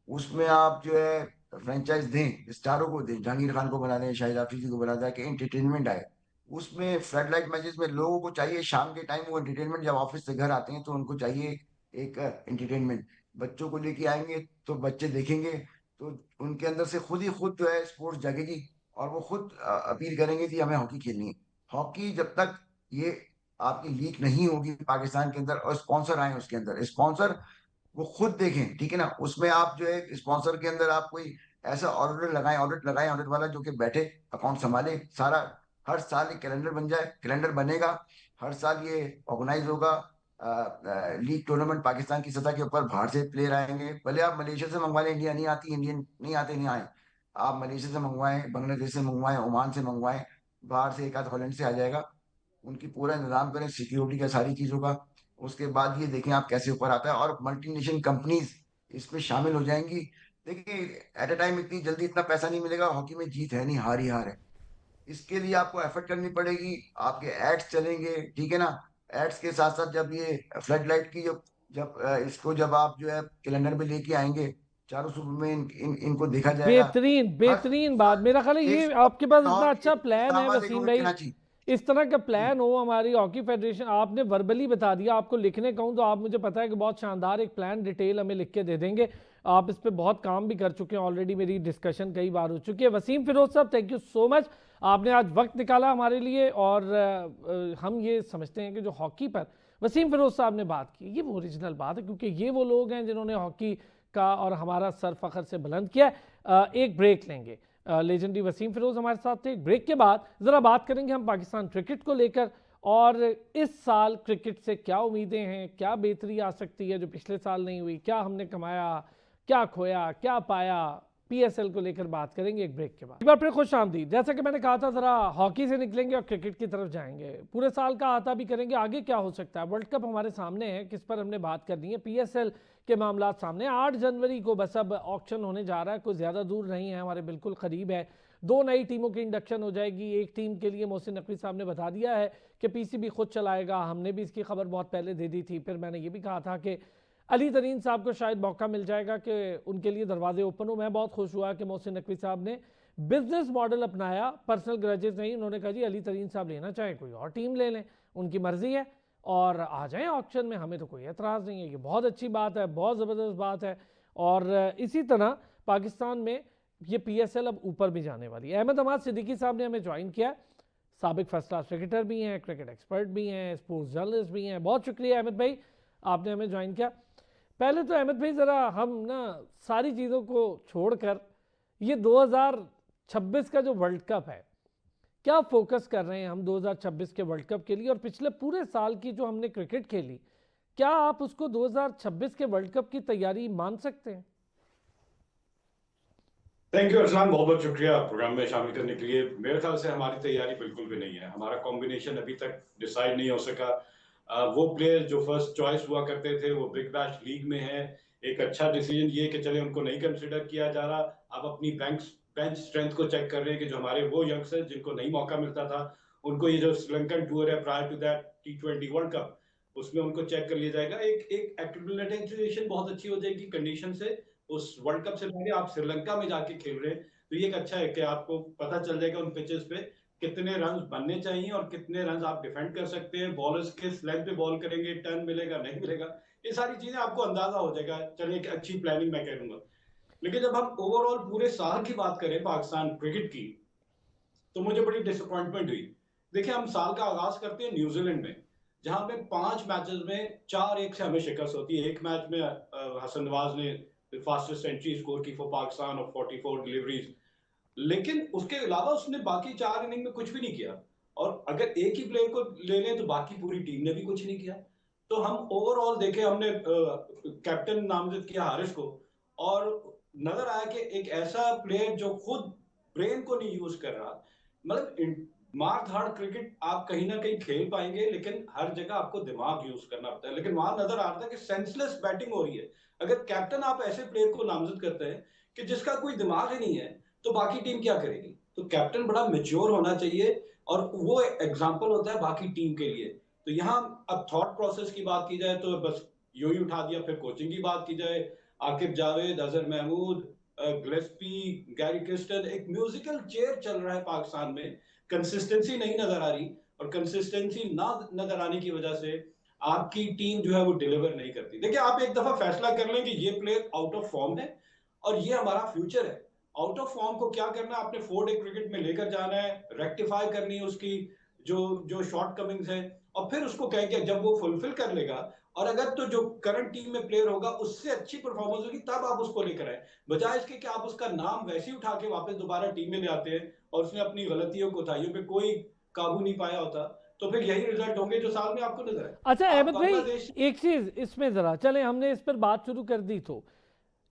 उसमें आप जो है फ्रेंचाइज दें, स्टारों को दें, जहांगीर खान को बना दें, शाहिद आफरीदी को बना दें, कि एंटरटेनमेंट आए। उसमें फ्लड लाइट मैचेस में लोगों को चाहिए शाम के टाइम वो एंटरटेनमेंट, जब ऑफिस से घर आते हैं तो उनको चाहिए एक एंटरटेनमेंट। बच्चों को लेके आएंगे तो बच्चे देखेंगे, तो उनके अंदर से खुद ही खुद जो है स्पोर्ट्स जगेगी, और वो खुद अपील करेंगे कि हमें हॉकी खेलनी है। हॉकी जब तक ये आपकी लीग नहीं होगी पाकिस्तान के अंदर, और स्पॉन्सर आए उसके अंदर, स्पॉन्सर वो खुद देखें, ठीक है ना, उसमें आप जो है स्पॉन्सर के अंदर आप कोई ऐसा ऑडिट लगाएं, ऑडिट वाला जो कि बैठे अकाउंट संभाले सारा। हर साल एक कैलेंडर बन जाए, कैलेंडर बनेगा, हर साल ये ऑर्गेनाइज होगा। लीग टूर्नामेंट पाकिस्तान की सतह के ऊपर, बाहर से प्लेयर आएंगे, भले आप मलेशिया से मंगवा लें, इंडिया नहीं आती, इंडियन नहीं आते, नहीं आए, आप मलेशिया से मंगवाएं, बांग्लादेश से मंगवाएं, ओमान से मंगवाएं, बाहर से एक आध हॉलैंड से आ जाएगा। उनकी पूरा इंतजाम करें सिक्योरिटी का, सारी चीजों का। उसके बाद ये देखें आप कैसे ऊपर आता है, और मल्टीनेशनल कंपनीज इसमें शामिल हो जाएंगी। देखिए, एट अ टाइम इतनी जल्दी इतना पैसा नहीं मिलेगा, हॉकी में जीत है नहीं, हार ही हार है। इसके लिए आपको एफर्ट करनी पड़ेगी, आपके एड्स चलेंगे, ठीक है ना। एड्स के साथ साथ जब ये फ्लड लाइट की इसको जब आप जो है कैलेंडर में लेके आएंगे, चारों सूबे में इनको देखा जाएगा। बेहतरीन हर बेहतरीन बात, मेरा ख्याल है एक ये आपके पास इतना अच्छा एक प्लान है इस्लामाबाद, एक वसीम रोहित भाई। कराची। इस तरह का जी। प्लान हो हमारी हॉकी फेडरेशन, आपने वर्बली बता दिया, आपको लिखने कहूँ तो आप, मुझे पता है कि बहुत शानदार एक प्लान डिटेल हमें लिख के दे देंगे। आप इस पे बहुत काम भी कर चुके हैं ऑलरेडी, मेरी डिस्कशन कई बार हो चुकी है। वसीम फिरोज साहब, थैंक यू सो मच, आपने आज वक्त निकाला हमारे लिए। और हम ये समझते हैं कि जो हॉकी पर वसीम फिरोज साहब ने बात की, ये वो ओरिजिनल बात है, क्योंकि ये वो लोग हैं जिन्होंने हॉकी का और हमारा सर फखर से बुलंद किया है। एक ब्रेक लेंगे, लेजेंडरी वसीम फिरोज हमारे साथ थे। ब्रेक के बाद ज़रा बात करेंगे हम पाकिस्तान क्रिकेट को लेकर, और इस साल क्रिकेट से क्या उम्मीदें हैं, क्या बेहतरी आ सकती है जो पिछले साल नहीं हुई, क्या हमने कमाया, क्या खोया, क्या पाया, पीएसएल को लेकर बात करेंगे एक ब्रेक के बाद। एक बार फिर खुश आमदीद। जैसा कि मैंने कहा था, जरा हॉकी से निकलेंगे और क्रिकेट की तरफ जाएंगे। पूरे साल का आता भी करेंगे, आगे क्या हो सकता है। वर्ल्ड कप हमारे सामने है, किस पर हमने बात करनी है। पीएसएल के मामला सामने 8 जनवरी को बस अब ऑक्शन होने जा रहा है, कोई ज़्यादा दूर नहीं है, हमारे बिल्कुल करीब है। 2 नई टीमों की इंडक्शन हो जाएगी। एक टीम के लिए मोहसिन नकवी साहब ने बता दिया है कि पीसीबी खुद चलाएगा। हमने भी इसकी खबर बहुत पहले दे दी थी। फिर मैंने ये भी कहा था कि अली तरीन साहब को शायद मौका मिल जाएगा कि उनके लिए दरवाजे ओपन हो। मैं बहुत खुश हुआ कि मोहसिन नकवी साहब ने बिजनेस मॉडल अपनाया, पर्सनल ग्रजेस नहीं। उन्होंने कहा जी अली तरीन साहब लेना चाहें कोई और टीम ले लें, उनकी मर्जी है और आ जाएं ऑक्शन में, हमें तो कोई एतराज़ नहीं है। ये बहुत अच्छी बात है, बहुत ज़बरदस्त बात है। और इसी तरह पाकिस्तान में ये पीएसएल अब ऊपर भी जाने वाली है। अहमद अमाद सिद्दीकी साहब ने हमें ज्वाइन किया, साबिक फर्स्ट क्लास क्रिकेटर भी हैं, क्रिकेट एक्सपर्ट भी हैं, स्पोर्ट्स जर्नलिस्ट भी हैं। बहुत शुक्रिया अहमद भाई, आपने हमें ज्वाइन किया। पहले तो अहमद भाई ज़रा हम ना सारी चीज़ों को छोड़कर ये 2026 का जो वर्ल्ड कप है, क्या फोकस कर रहे हैं हम 2026 के वर्ल्ड कप के लिए, और पिछले पूरे साल की जो हमने क्रिकेट खेली, क्या आप उसको 2026 के वर्ल्ड कप की तैयारी मान सकते हैं? थैंक यू अरसलान, बहुत बहुत शुक्रिया प्रोग्राम में शामिल करने के लिए। मेरे ख्याल से हमारी तैयारी बिल्कुल भी नहीं है। हमारा कॉम्बिनेशन अभी तक डिसाइड नहीं हो सका। वो प्लेयर जो फर्स्ट चॉइस हुआ करते थे वो बिग बैश लीग में है। एक अच्छा डिसीजन ये कि चले उनको नहीं कंसिडर किया जा रहा। आप अपनी बेंच स्ट्रेंथ को चेक कर रहे हैं कि जो हमारे वो यंगस्टर्स जिनको नहीं मौका मिलता था, उनको ये जो श्रीलंकन टूर है prior to that T20 world cup, उसमें उनको चेक कर लिया जाएगा। एक एक एक्टिवेशन बहुत अच्छी हो जाएगी कंडीशन से। उस वर्ल्ड कप से पहले आप श्रीलंका में जाके खेल रहे हैं, तो ये एक अच्छा है कि आपको पता चल जाएगा उन पिचेस पे कितने रन बनने चाहिए और कितने रन आप डिफेंड कर सकते हैं। बॉलर्स किस लेंथ पे बॉल करेंगे, टर्न मिलेगा नहीं मिलेगा, ये सारी चीजें आपको अंदाजा हो जाएगा। चलिए एक अच्छी प्लानिंग मैं करूंगा। लेकिन जब हम ओवरऑल पूरे साल की बात करें पाकिस्तान क्रिकेट की, तो मुझे बड़ी डिसअपॉइंटमेंट हुई। देखिए, हम साल का आगाज करते हैं न्यूजीलैंड में, जहां पे 5 मैचेस में 4-1 से हमें शिकस्त होती है। एक मैच में हसन नवाज ने फास्टेस्ट सेंचुरी स्कोर की फॉर पाकिस्तान ऑफ 44 डिलीवरीज, लेकिन उसके अलावा उसने बाकी 4 इनिंग में कुछ भी नहीं किया। और अगर एक ही प्लेयर को ले लें तो बाकी पूरी टीम ने भी कुछ नहीं किया। तो हम ओवरऑल देखें, हमने कैप्टन नामजद किया हारिस को, और नजर आया कि एक ऐसा प्लेयर जो खुद ब्रेन को नहीं यूज कर रहा। मतलब मार धाड़ क्रिकेट आप कहीं ना कहीं खेल पाएंगे, लेकिन हर जगह आपको दिमाग यूज करना पड़ता है। लेकिन वहां नजर आ रहा था कि सेंसलेस बैटिंग हो रही है। अगर कैप्टन आप ऐसे प्लेयर को नामजद करते हैं कि जिसका कोई दिमाग ही नहीं है, तो बाकी टीम क्या करेगी? तो कैप्टन बड़ा मेच्योर होना चाहिए, और वो एग्जाम्पल होता है बाकी टीम के लिए। तो यहाँ अब थॉट प्रोसेस की बात की जाए तो बस यूं ही उठा दिया। फिर कोचिंग की बात की जाए, Aqib Javed, Azhar Mahmood, Gillespie, Gary Kristen, एक म्यूजिकल चेयर चल रहा है पाकिस्तान में। कंसिस्टेंसी नहीं नजर आ रही, और कंसिस्टेंसी ना नजर आने की वजह से आपकी टीम जो है वो डिलीवर नहीं करती। देखिए, आप एक दफा फैसला कर लें कि ये प्लेयर आउट ऑफ फॉर्म है और ये हमारा फ्यूचर है। आउट ऑफ फॉर्म को क्या करना है, आपने 4 डे क्रिकेट में लेकर जाना है, रेक्टिफाई करनी है उसकी जो जो शॉर्ट कमिंग्स है, और फिर उसको कह के जब वो फुलफिल कर लेगा, और अगर तो जो करंट टीम में प्लेयर होगा उससे अच्छी परफॉर्मेंस होगी, तब आप उसको लेकर आए। बजाय इसके कि आप उसका नाम वैसे ही उठा के वापस दोबारा टीम में ले आते हैं और उसने अपनी गलतियों कोताहियों पे कोई काबू नहीं पाया होता, तो फिर यही रिजल्ट होंगे जो साल में आपको नजर आए। अच्छा अहमद भाई, बांग्लादेश, एक चीज इसमें जरा चले, हमने इस पर बात शुरू कर दी, तो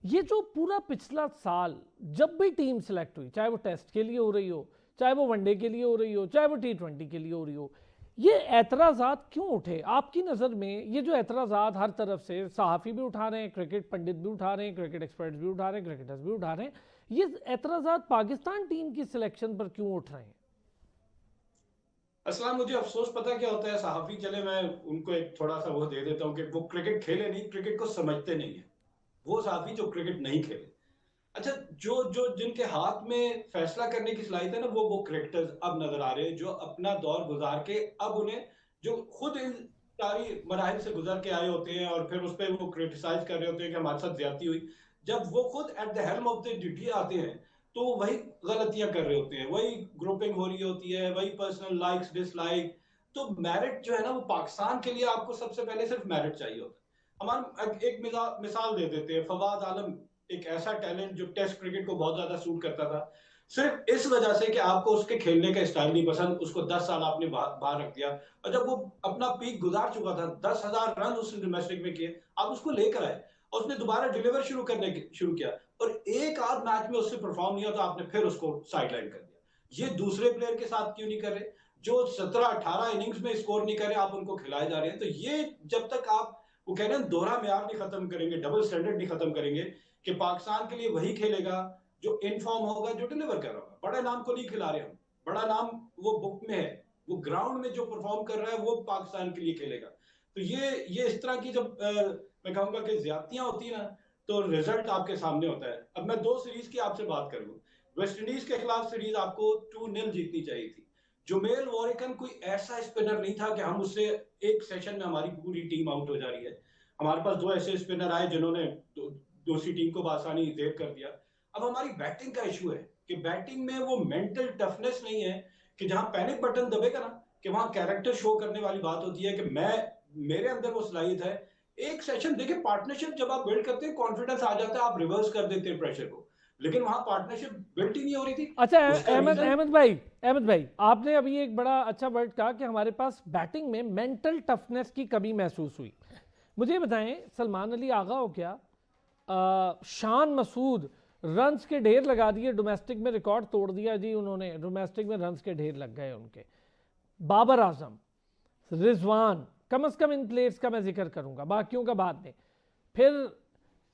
ये जो पूरा पिछला साल जब भी टीम सेलेक्ट हुई, चाहे वो टेस्ट के लिए हो रही हो, चाहे वो वनडे के लिए हो रही हो, चाहे वो T20 के लिए हो रही हो, ये एतराज़ात क्यों उठे आपकी नज़र में? ये जो एतराज़ात हर तरफ से सहाफ़ी भी उठा रहे हैं, क्रिकेट पंडित भी उठा रहे हैं, क्रिकेट एक्सपर्ट्स भी उठा रहे हैं, क्रिकेटर्स भी उठा रहे हैं, ये एतराज़ात पाकिस्तान टीम की सिलेक्शन पर क्यों उठ रहे हैं? असला मुझे अफसोस पता क्या होता है, सहाफी, चले मैं उनको एक थोड़ा सा वो दे देता हूँ कि वो क्रिकेट खेले नहीं, क्रिकेट को समझते नहीं है। वो सहाफी जो क्रिकेट नहीं खेले, अच्छा, जो जो जिनके हाथ में फैसला करने की सलाहियत है ना, वो क्रिकेटर्स अब नजर आ रहे हैं, जो अपना दौर गुजार के अब उन्हें, जो खुद इन सारी मराहिल से गुजर के आए होते हैं और फिर उस पर वो क्रिटिसाइज कर रहे होते हैं कि हमारे साथ ज्यादती हुई, जब वो खुद at the helm of the duty आते हैं तो वो वही गलतियां कर रहे होते हैं, वही ग्रुपिंग हो रही होती है, वही पर्सनल लाइक्स डिसलाइक। तो मेरिट जो है ना, वो पाकिस्तान के लिए आपको सबसे पहले सिर्फ मेरिट चाहिए होता है। हमारा एक मिसाल दे देते हैं, फवाद आलम, एक ऐसा टैलेंट जो टेस्ट क्रिकेट को बहुत ज्यादा सूट करता था, सिर्फ इस वजह से कि आपको उसके खेलने का स्टाइल नहीं पसंद, उसको 10 साल आपने बाहर रख दिया, और जब वो अपना पीक गुजार चुका था, 10,000 रन उसने डोमेस्टिक में किए, आप उसको लेकर आए और उसने दोबारा डिलीवर शुरू किया, और एक आध मैच में उससे परफॉर्म नहीं हुआ तो आपने फिर उसको साइडलाइन कर दिया। ये दूसरे प्लेयर के साथ क्यों नहीं कर रहे जो 17-18 इनिंग्स में स्कोर नहीं कर रहे, आप उनको खिलाए जा रहे हैं। तो ये जब तक आप वो कह रहे हैं दोहरा म्यार नहीं खत्म करेंगे, डबल स्टैंडर्ड नहीं खत्म करेंगे कि पाकिस्तान के लिए वही खेलेगा जो इनफॉर्म होगा, जो डिलीवर कर रहा होगा। बड़ा नाम को नहीं खिला रहे हम, बड़ा नाम वो बुक में है, वो ग्राउंड में जो परफॉर्म कर रहा है वो पाकिस्तान के लिए खेलेगा। तो ये इस तरह की जब मैं कहूंगा कि ज्यादतियां होती है ना, तो रिजल्ट आपके सामने होता है। अब मैं 2 सीरीज की आपसे बात करूं, वेस्ट इंडीज के खिलाफ सीरीज आपको 2-0 जीतनी चाहिए थी। जोमेल वॉरिकन कोई ऐसा स्पिनर नहीं था कि हम उससे एक सेशन में हमारी पूरी टीम आउट हो जा रही है। हमारे पास 2 ऐसे स्पिनर आए जिन्होंने दूसरी टीम को बासानी देर कर दिया। अब हमारी बैटिंग का इशू है कि बैटिंग में वो मेंटल टफनेस नहीं है कि जहां पैनिक बटन दबेगा ना कि वहां कैरेक्टर शो करने वाली बात होती है कि मेरे अंदर वो सलाहियत है। एक सेशन देखिए, पार्टनरशिप जब आप बिल्ड करते हैं कॉन्फिडेंस आ जाता है, आप रिवर्स कर देते हैं प्रेशर को, लेकिन वहां पार्टनरशिप बिल्ड ही नहीं हो रही थी। अच्छा उसका अहमद रीजन अहमद भाई आपने अभी एक बड़ा अच्छा वर्ड कहा कि हमारे पास बैटिंग में मेंटल टफनेस की कमी महसूस हुई। मुझे बताएं, सलमान अली आगा हो क्या, शान मसूद रन्स के ढेर लगा दिए, डोमेस्टिक में रिकॉर्ड तोड़ दिया जी उन्होंने, डोमेस्टिक में रन्स के ढेर लग गए उनके। बाबर आजम, रिजवान, कम से कम इन प्लेयर्स का मैं जिक्र करूंगा, बाकियों का बाद में। फिर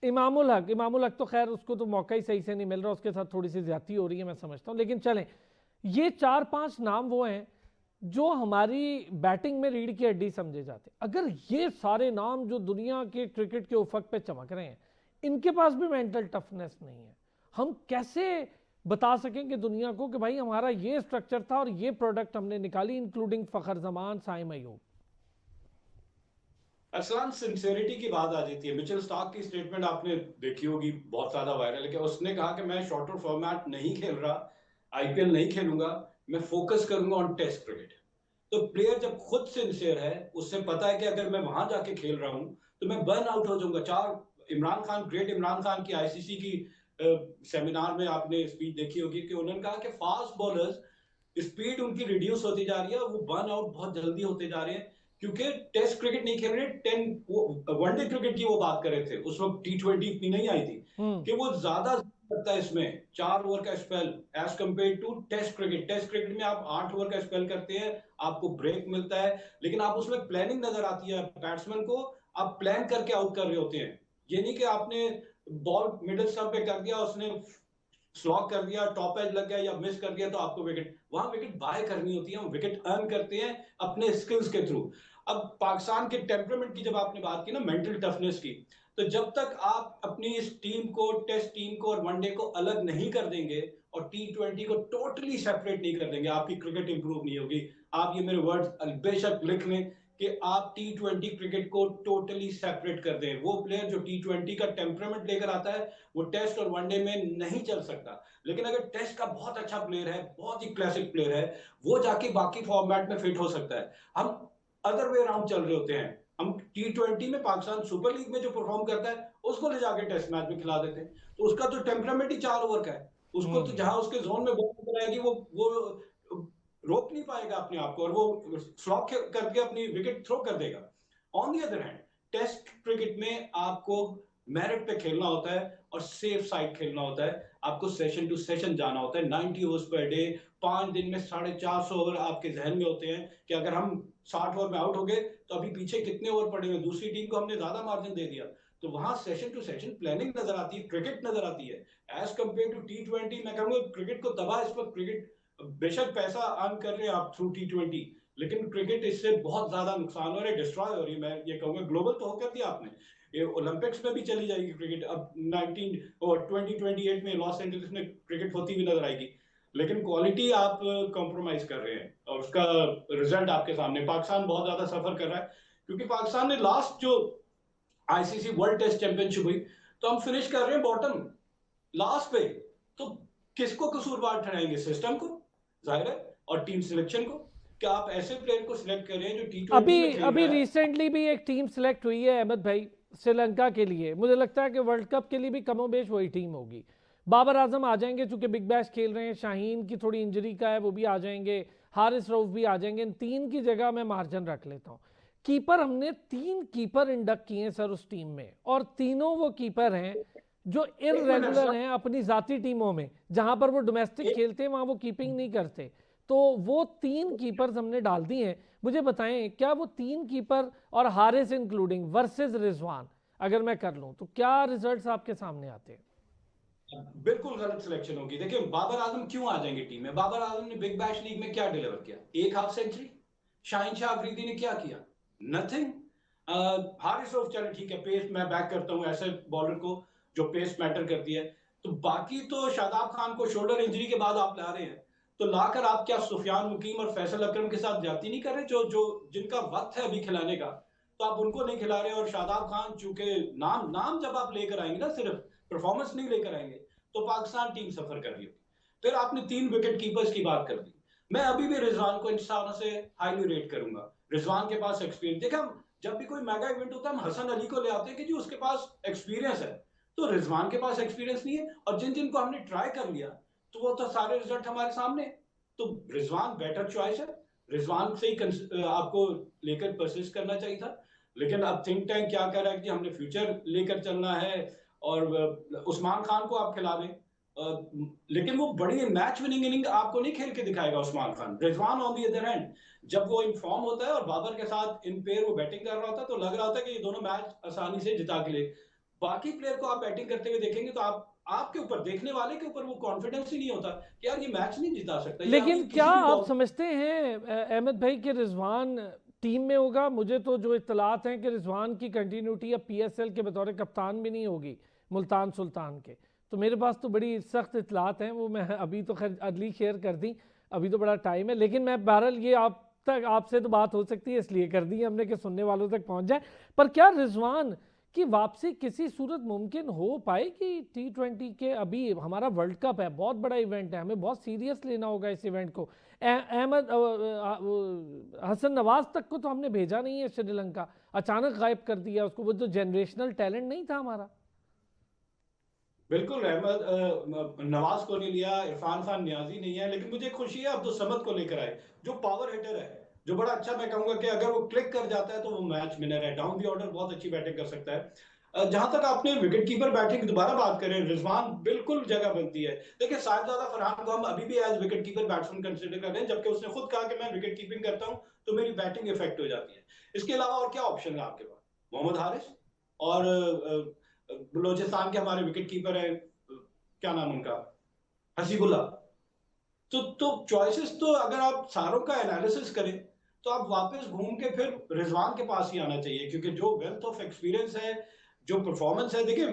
इमामुल हक तो खैर उसको तो मौका ही सही से नहीं मिल रहा, उसके साथ थोड़ी सी ज्यादती हो रही है मैं समझता हूँ, लेकिन चलें, ये 4-5 नाम वो हैं जो हमारी बैटिंग में रीढ़ की हड्डी समझे जाते। अगर ये सारे नाम जो दुनिया के क्रिकेट के उफक पे चमक रहे हैं, इनके पास भी मेंटल टफनेस नहीं है, हम कैसे बता सकेंगे दुनिया को कि भाई हमारा ये स्ट्रक्चर था और ये प्रोडक्ट हमने निकाली, इंक्लूडिंग फखर जमान, साइम अयूब। अरसलान, सिंसेरिटी की बात आ जाती है। मिचेल स्टार्क की स्टेटमेंट आपने देखी होगी, बहुत ज्यादा वायरल है, कि उसने कहा कि मैं शॉर्टर फॉर्मेट नहीं खेल रहा, आईपीएल नहीं खेलूंगा, मैं फोकस करूंगा ऑन टेस्ट क्रिकेट। तो प्लेयर जब खुद सिंसियर है, उससे पता है कि अगर मैं वहां जाके खेल रहा हूं तो मैं बर्न आउट हो जाऊंगा। इमरान खान, ग्रेट इमरान खान की आईसीसी की सेमिनार में आपने स्पीच देखी होगी कि उन्होंने कहा कि फास्ट बॉलर्स स्पीड उनकी रिड्यूस होती जा रही है, वो बर्न आउट बहुत जल्दी होते जा रहे हैं, क्योंकि टेस्ट क्रिकेट नहीं खेल रहे। वनडे क्रिकेट की वो बात कर रहे थे, उस वक्त T20 इतनी नहीं आई थी, कि वो ज्यादा लगता है इसमें 4 ओवर का spell as compare to test cricket. Test cricket में आप 8 ओवर का स्पेल करते हैं, आपको ब्रेक मिलता है, लेकिन आप उसमें प्लानिंग नजर आती है बैट्समैन को, आप प्लान करके आउट कर रहे होते हैं। ये नहीं कि आपने बॉल मिडिल स्टंप पे कर दिया, उसने स्लॉग कर दिया, टॉप एज लग गया या मिस कर दिया तो आपको विकेट, वहां विकेट बाय करनी होती है, हम विकेट अर्न करते हैं अपने स्किल्स के थ्रू। अब पाकिस्तान के टेम्परामेंट की जब आपने बात की ना, मेंटल टफनेस की, तो जब तक आप अपनी इस टीम को, टेस्ट टीम को और वनडे को अलग नहीं कर देंगे और T20 को टोटली सेपरेट नहीं कर देंगे, आपकी क्रिकेट इंप्रूव नहीं होगी। आप ये मेरे वर्ड्स बेशक लिख लें कि आप T20 क्रिकेट को टोटली सेपरेट कर दें। वो प्लेयर जो T20 का टेम्परामेंट लेकर आता है वो टेस्ट और वनडे में नहीं चल सकता, लेकिन अगर टेस्ट का बहुत अच्छा प्लेयर है, बहुत ही क्लासिक प्लेयर है, वो जाके बाकी फॉर्मेट में फिट हो सकता है। हम अदर वे अराउंड चल रहे होते हैं, हम T20 में पाकिस्तान सुपर लीग में जो परफॉर्म करता है उसको ले जाके टेस्ट मैच में खिला देते हैं, तो उसका तो टेम्परामेंट ही 4 ओवर का है, उसको तो जहां उसके जोन में बॉल आएगी वो रोक नहीं पाएगा अपने आप को, और वो स्लॉक करके अपनी विकेट थ्रो कर देगा। On the other hand, test cricket में आपको मेरिट पे खेलना होता है और सेफ साइड खेलना होता है, आपको सेशन टू सेशन जाना होता है। 90 ओवर्स पर डे, 5 दिन में 450 ओवर आपके जहन में होते हैं कि अगर हम 60 ओवर में आउट हो गए तो अभी पीछे कितने ओवर पड़े हुए, दूसरी टीम को हमने ज्यादा मार्जिन दे दिया। तो वहां सेशन टू सेशन प्लानिंग नजर आती है, क्रिकेट नजर आती है, एज कंपेयर टू T20। मैं कहूंगा क्रिकेट को दबा, इस वक्त क्रिकेट बेशक पैसा अर्न कर रहे हैं आप थ्रू T20, लेकिन क्रिकेट इससे बहुत ज्यादा नुकसान हो रहा है, डिस्ट्रॉय हो रही है। मैं ये कहूंगा ग्लोबल तो होकर दिया आपने, ये ओलंपिक्स में भी चली जाएगी क्रिकेट, अब 2028 में लॉस एंजलिस में क्रिकेट होती हुई नजर आएगी, लेकिन क्वालिटी आप कॉम्प्रोमाइज कर रहे हैं और उसका रिजल्ट आपके सामने। पाकिस्तान बहुत ज्यादा सफर कर रहा है, क्योंकि पाकिस्तान ने लास्ट जो आईसीसी वर्ल्ड टेस्ट चैंपियनशिप हुई तो हम फिनिश कर रहे हैं बॉटम, लास्ट पे। तो किसको कसूरवार ठहराएंगे? सिस्टम को जाहिर है, और टीम सिलेक्शन को, कि आप ऐसे प्लेयर को सिलेक्ट कर रहे हैं जो T20 में खेल अभी रहा है। रिसेंटली भी एक टीम सिलेक्ट हुई है अहमद भाई, श्रीलंका के लिए। मुझे लगता है कि वर्ल्ड कप के लिए भी कमोबेश वही टीम होगी। बाबर आजम आ जाएंगे, चूंकि बिग बैश खेल रहे हैं, शाहीन की थोड़ी इंजरी का है वो भी आ जाएंगे, हारिस रऊफ भी आ जाएंगे। इन 3 की जगह मैं मार्जिन रख लेता हूँ। कीपर, हमने 3 कीपर इंडक्ट किए हैं सर उस टीम में, और तीनों वो कीपर हैं जो इररेगुलर अरसलान, हैं अपनी जाती टीमों में, जहां पर वो डोमेस्टिक एक खेलते हैं वहां वो कीपिंग नहीं करते, तो वो 3 कीपर्स हमने डाल दिए हैं। मुझे बताएं, क्या वो 3 कीपर और हारिस इंक्लूडिंग वर्सेस रिजवान अगर मैं कर लूं, तो क्या रिजल्ट्स आपके सामने आते हैं? बिल्कुल गलत सिलेक्शन होगी। देखिए बाबर आजम क्यों आ जाएंगे टीम में? बाबर आजम ने बिग बैश लीग में क्या डिलीवर किया? एक हाफ सेंचुरी। शाहिन शाह अफरीदी ने क्या किया? नथिंग। हारिस रऊफ चले ठीक है, पेस मैं बैक करता हूं ऐसे बॉलर को जो पेस मैटर करती है। तो बाकी तो शादाब खान को शोल्डर इंजरी के बाद आप ला रहे हैं, तो लाकर आप क्या सुफियान मुकीम और फैसल अकरम के साथ जाती नहीं कर रहे, जो जो जिनका वक्त है अभी खिलाने का, तो आप उनको नहीं खिला रहे। और शादाब खान चूंकि नाम नाम जब आप लेकर आएंगे ना, सिर्फ परफॉर्मेंस नहीं लेकर आएंगे, तो पाकिस्तान टीम सफर कर रही होगी। फिर आपने 3 विकेट कीपर्स की बात कर दी। मैं अभी भी रिजवान को इंसान से हाईली रेट करूंगा। रिजवान के पास एक्सपीरियंस, देखा जब भी कोई मेगा इवेंट होता है हम हसन अली को ले आते हैं कि जी उसके पास एक्सपीरियंस है, तो रिजवान के पास एक्सपीरियंस नहीं है। और जिन जिनको हमने ट्राई कर लिया तो वो तो सारे रिजल्ट हमारे सामने। तो रिजवान बेटर चॉइस है, रिजवान से ही आपको लेकर परसिस्ट करना चाहिए था। लेकिन अब थिंक टैंक क्या कर रहा है कि हमने फ्यूचर लेकर चलना है और उस्मान खान को आप खिला दें। लेकिन वो बड़ी मैच विनिंग इनिंग आपको नहीं खेल के दिखाएगा Usman Khan. Rizwan on the other hand जब वो इन्फॉर्म होता है और बाबर के साथ इन पेयर वो बैटिंग कर रहा होता है, तो लग रहा होता है कि ये दोनों मैच आसानी से जिता के ले। बाकी प्लेयर को आप बैटिंग करते हुए देखेंगे तो आपके ऊपर, देखने वाले के ऊपर वो कॉन्फिडेंस ही नहीं होता कि यार ये मैच नहीं जिता सकता। ये लेकिन आपकी क्या किसी भी आप बॉल। समझते हैं अहमद भाई कि रिजवान टीम में होगा? मुझे तो जो इत्तलात हैं कि रिजवान की कंटिन्यूटी अब पीएसएल के बतौर कप्तान भी नहीं होगी मुल्तान सुल्तान के, तो मेरे पास तो बड़ी सख्त इत्तलात हैं, वो मैं अभी तो खैर अगली शेयर कर दी, अभी तो बड़ा टाइम है। लेकिन मैं बहरहाल ये आप तक आपसे तो बात हो सकती है इसलिए कर दी हमने कि सुनने वालों तक पहुंच जाए। पर क्या रिजवान की वापसी किसी सूरत मुमकिन हो पाएगी T20 के? अभी हमारा वर्ल्ड कप है, बहुत बड़ा इवेंट है, हमें बहुत सीरियस लेना होगा इस इवेंट को। अहमद हसन नवाज तक को तो हमने भेजा नहीं है श्रीलंका, अचानक गायब कर दिया उसको, वो जो जनरेशनल टैलेंट नहीं था हमारा। बिल्कुल रहमत नवाज को नहीं लिया, इरफान खान नियाजी नहीं है, लेकिन मुझे खुशी है अब्दुल समद को लेकर आए, जो पावर हिटर है, जो बड़ा अच्छा, मैं कहूंगा कि अगर वो क्लिक कर जाता है तो वो मैच विनर है। डाउन दी ऑर्डर बहुत अच्छी बैटिंग कर सकता है। जहां तक आपने विकेट कीपर बैटिंग की दोबारा बात करें, रिजवान बिल्कुल जगह बनती है। देखिए साहिबजादा फरहान को हम अभी भी as wicketkeeper batsman consider कर रहे हैं, जबकि उसने खुद कहा कि मैं विकेट कीपिंग करता हूं तो मेरी बैटिंग इफेक्ट हो जाती है। इसके अलावा और क्या ऑप्शन है आपके पास? मोहम्मद हारिस और बलोचिस्तान के हमारे विकेट कीपर है, क्या नाम उनका, हसीबुल्ला। तो चॉइसेस तो अगर आप सारों का एनालिसिस करें तो आप वापस घूम के फिर रिजवान के पास ही आना चाहिए, क्योंकि जो वेल्थ ऑफ एक्सपीरियंस है, जो परफॉर्मेंस है, देखिए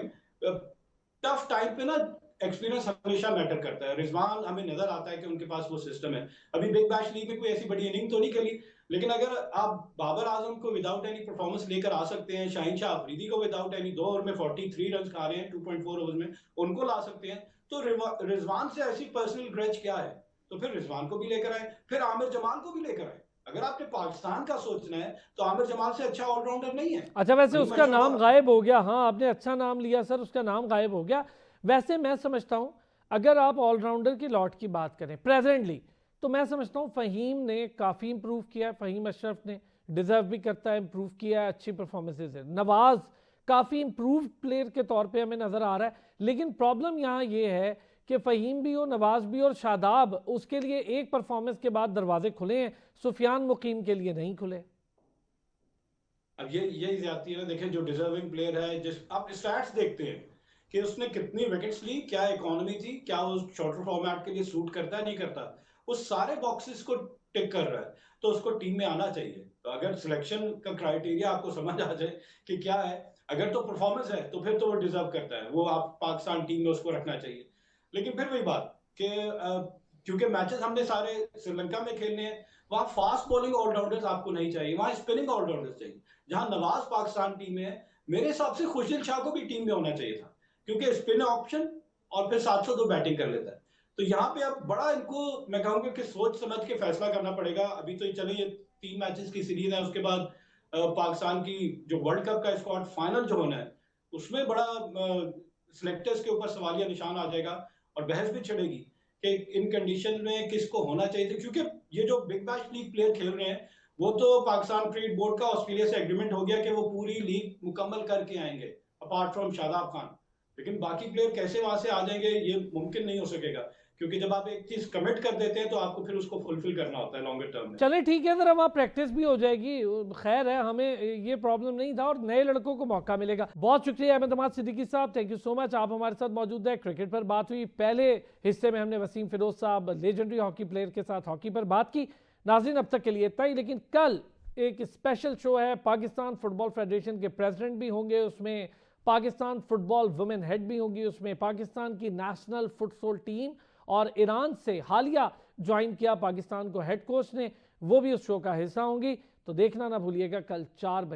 टफ टाइम पे ना एक्सपीरियंस हमेशा मैटर करता है। रिजवान हमें नजर आता है कि उनके पास वो सिस्टम है। अभी बिग बैश लीग में कोई ऐसी बड़ी इनिंग तो नहीं खेली, लेकिन अगर आप बाबर आजम को विदाउट एनी परफॉर्मेंस लेकर आ सकते हैं, शाहिन शाह अफरीदी को विदाउट एनी 2 ओवर में 43 रन खा रहे हैं 2.4 ओवर में, उनको ला सकते हैं, तो रिजवान से ऐसी पर्सनल ग्रज क्या है? तो फिर रिजवान को भी लेकर आए, फिर आमिर जमाल को भी लेकर आए। अगर आपने पाकिस्तान का सोचना है तो आमिर जमाल से अच्छा ऑलराउंडर नहीं है। अच्छा, वैसे वही उसका नाम मशहूर। गायब हो गया। हाँ, आपने अच्छा नाम लिया सर, उसका नाम गायब हो गया। वैसे मैं समझता हूँ अगर आप ऑलराउंडर की लॉट की बात करें प्रेजेंटली, तो मैं समझता हूँ फ़हीम ने काफ़ी इंप्रूव किया है, फ़हीम अशरफ ने डिज़र्व भी करता है, इंप्रूव किया है, अच्छी परफॉर्मेंसेज है। नवाज काफ़ी इंप्रूव प्लेयर के तौर पे हमें नज़र आ रहा है, लेकिन प्रॉब्लम यहाँ ये है कि फ़हीम भी हो, नवाज भी और शादाब, उसके लिए एक परफॉर्मेंस के बाद दरवाजे खुले हैं, सुफियान मुकीम के लिए नहीं खुले। अब ये ज्यादती है ना। देखें जो डिजर्विंग प्लेयर है, जिस आप स्टैट्स देखते हैं कि उसने कितनी विकेट्स ली, क्या इकोनॉमी थी, क्या वो शॉर्टर फॉर्मेट के लिए सूट करता है नहीं करता, उस सारे बॉक्सेस को टिक कर रहा है, तो उसको टीम में आना चाहिए। तो अगर सिलेक्शन का क्राइटेरिया आपको समझ आ जाए कि क्या है, अगर तो परफॉर्मेंस है तो फिर तो वो डिजर्व करता है, वो आप पाकिस्तान टीम में उसको रखना चाहिए। लेकिन फिर वही बात कि क्योंकि मैचेस हमने सारे श्रीलंका में खेलने हैं, वहां फास्ट बॉलिंग ऑलराउंडर्स आपको नहीं चाहिए, वहां स्पिनिंग ऑलराउंडर्स चाहिए। जहां नवाज पाकिस्तान टीम में है, मेरे हिसाब से खुशदिल शाह को भी टीम में होना चाहिए था, क्योंकि स्पिन ऑप्शन और फिर 702 बैटिंग कर लेता है। तो यहाँ पे अब बड़ा इनको मैं कहूंगा कि सोच समझ के फैसला करना पड़ेगा। अभी तो चले ये 3 मैचेस की सीरीज है, उसके बाद पाकिस्तान की जो वर्ल्ड कप का स्क्वाड फाइनल जो होना है, उसमें बड़ा सिलेक्टर्स के ऊपर सवालिया निशान आ जाएगा और बहस भी छिड़ेगी कि इन कंडीशन में किसको होना चाहिए था। क्योंकि ये जो बिग बैश लीग प्लेयर खेल रहे हैं, वो तो पाकिस्तान क्रिकेट बोर्ड का ऑस्ट्रेलिया से एग्रीमेंट हो गया कि वो पूरी लीग मुकम्मल करके आएंगे अपार्ट फ्रॉम शादाब खान। लेकिन बाकी प्लेयर कैसे वहां से आ जाएंगे ये मुमकिन नहीं हो सकेगा, क्योंकि जब आप एक चीज कमिट कर देते हैं तो आपको फिर उसको फुलफिल करना होता है लॉन्गर टर्म में। चले ठीक है, जरा वहाँ प्रैक्टिस भी हो जाएगी, खैर है, हमें ये प्रॉब्लम नहीं था और नए लड़कों को मौका मिलेगा। बहुत शुक्रिया अहमद सिद्दीकी साहब, थैंक यू सो मच, आप हमारे साथ मौजूद है। क्रिकेट पर बात हुई, पहले हिस्से में हमने वसीम फिरोज साहब लेजेंडरी हॉकी प्लेयर के साथ हॉकी पर बात की। नाज़रीन अब तक के लिए इतना ही, लेकिन कल एक स्पेशल शो है, पाकिस्तान फुटबॉल फेडरेशन के प्रेसिडेंट भी होंगे उसमें, पाकिस्तान फुटबॉल वुमेन हेड भी होंगी उसमें, पाकिस्तान की नेशनल फुटसॉल टीम और ईरान से हालिया ज्वाइन किया पाकिस्तान को हेड कोच ने, वो भी उस शो का हिस्सा होंगी। तो देखना ना भूलिएगा कल 4 बजे।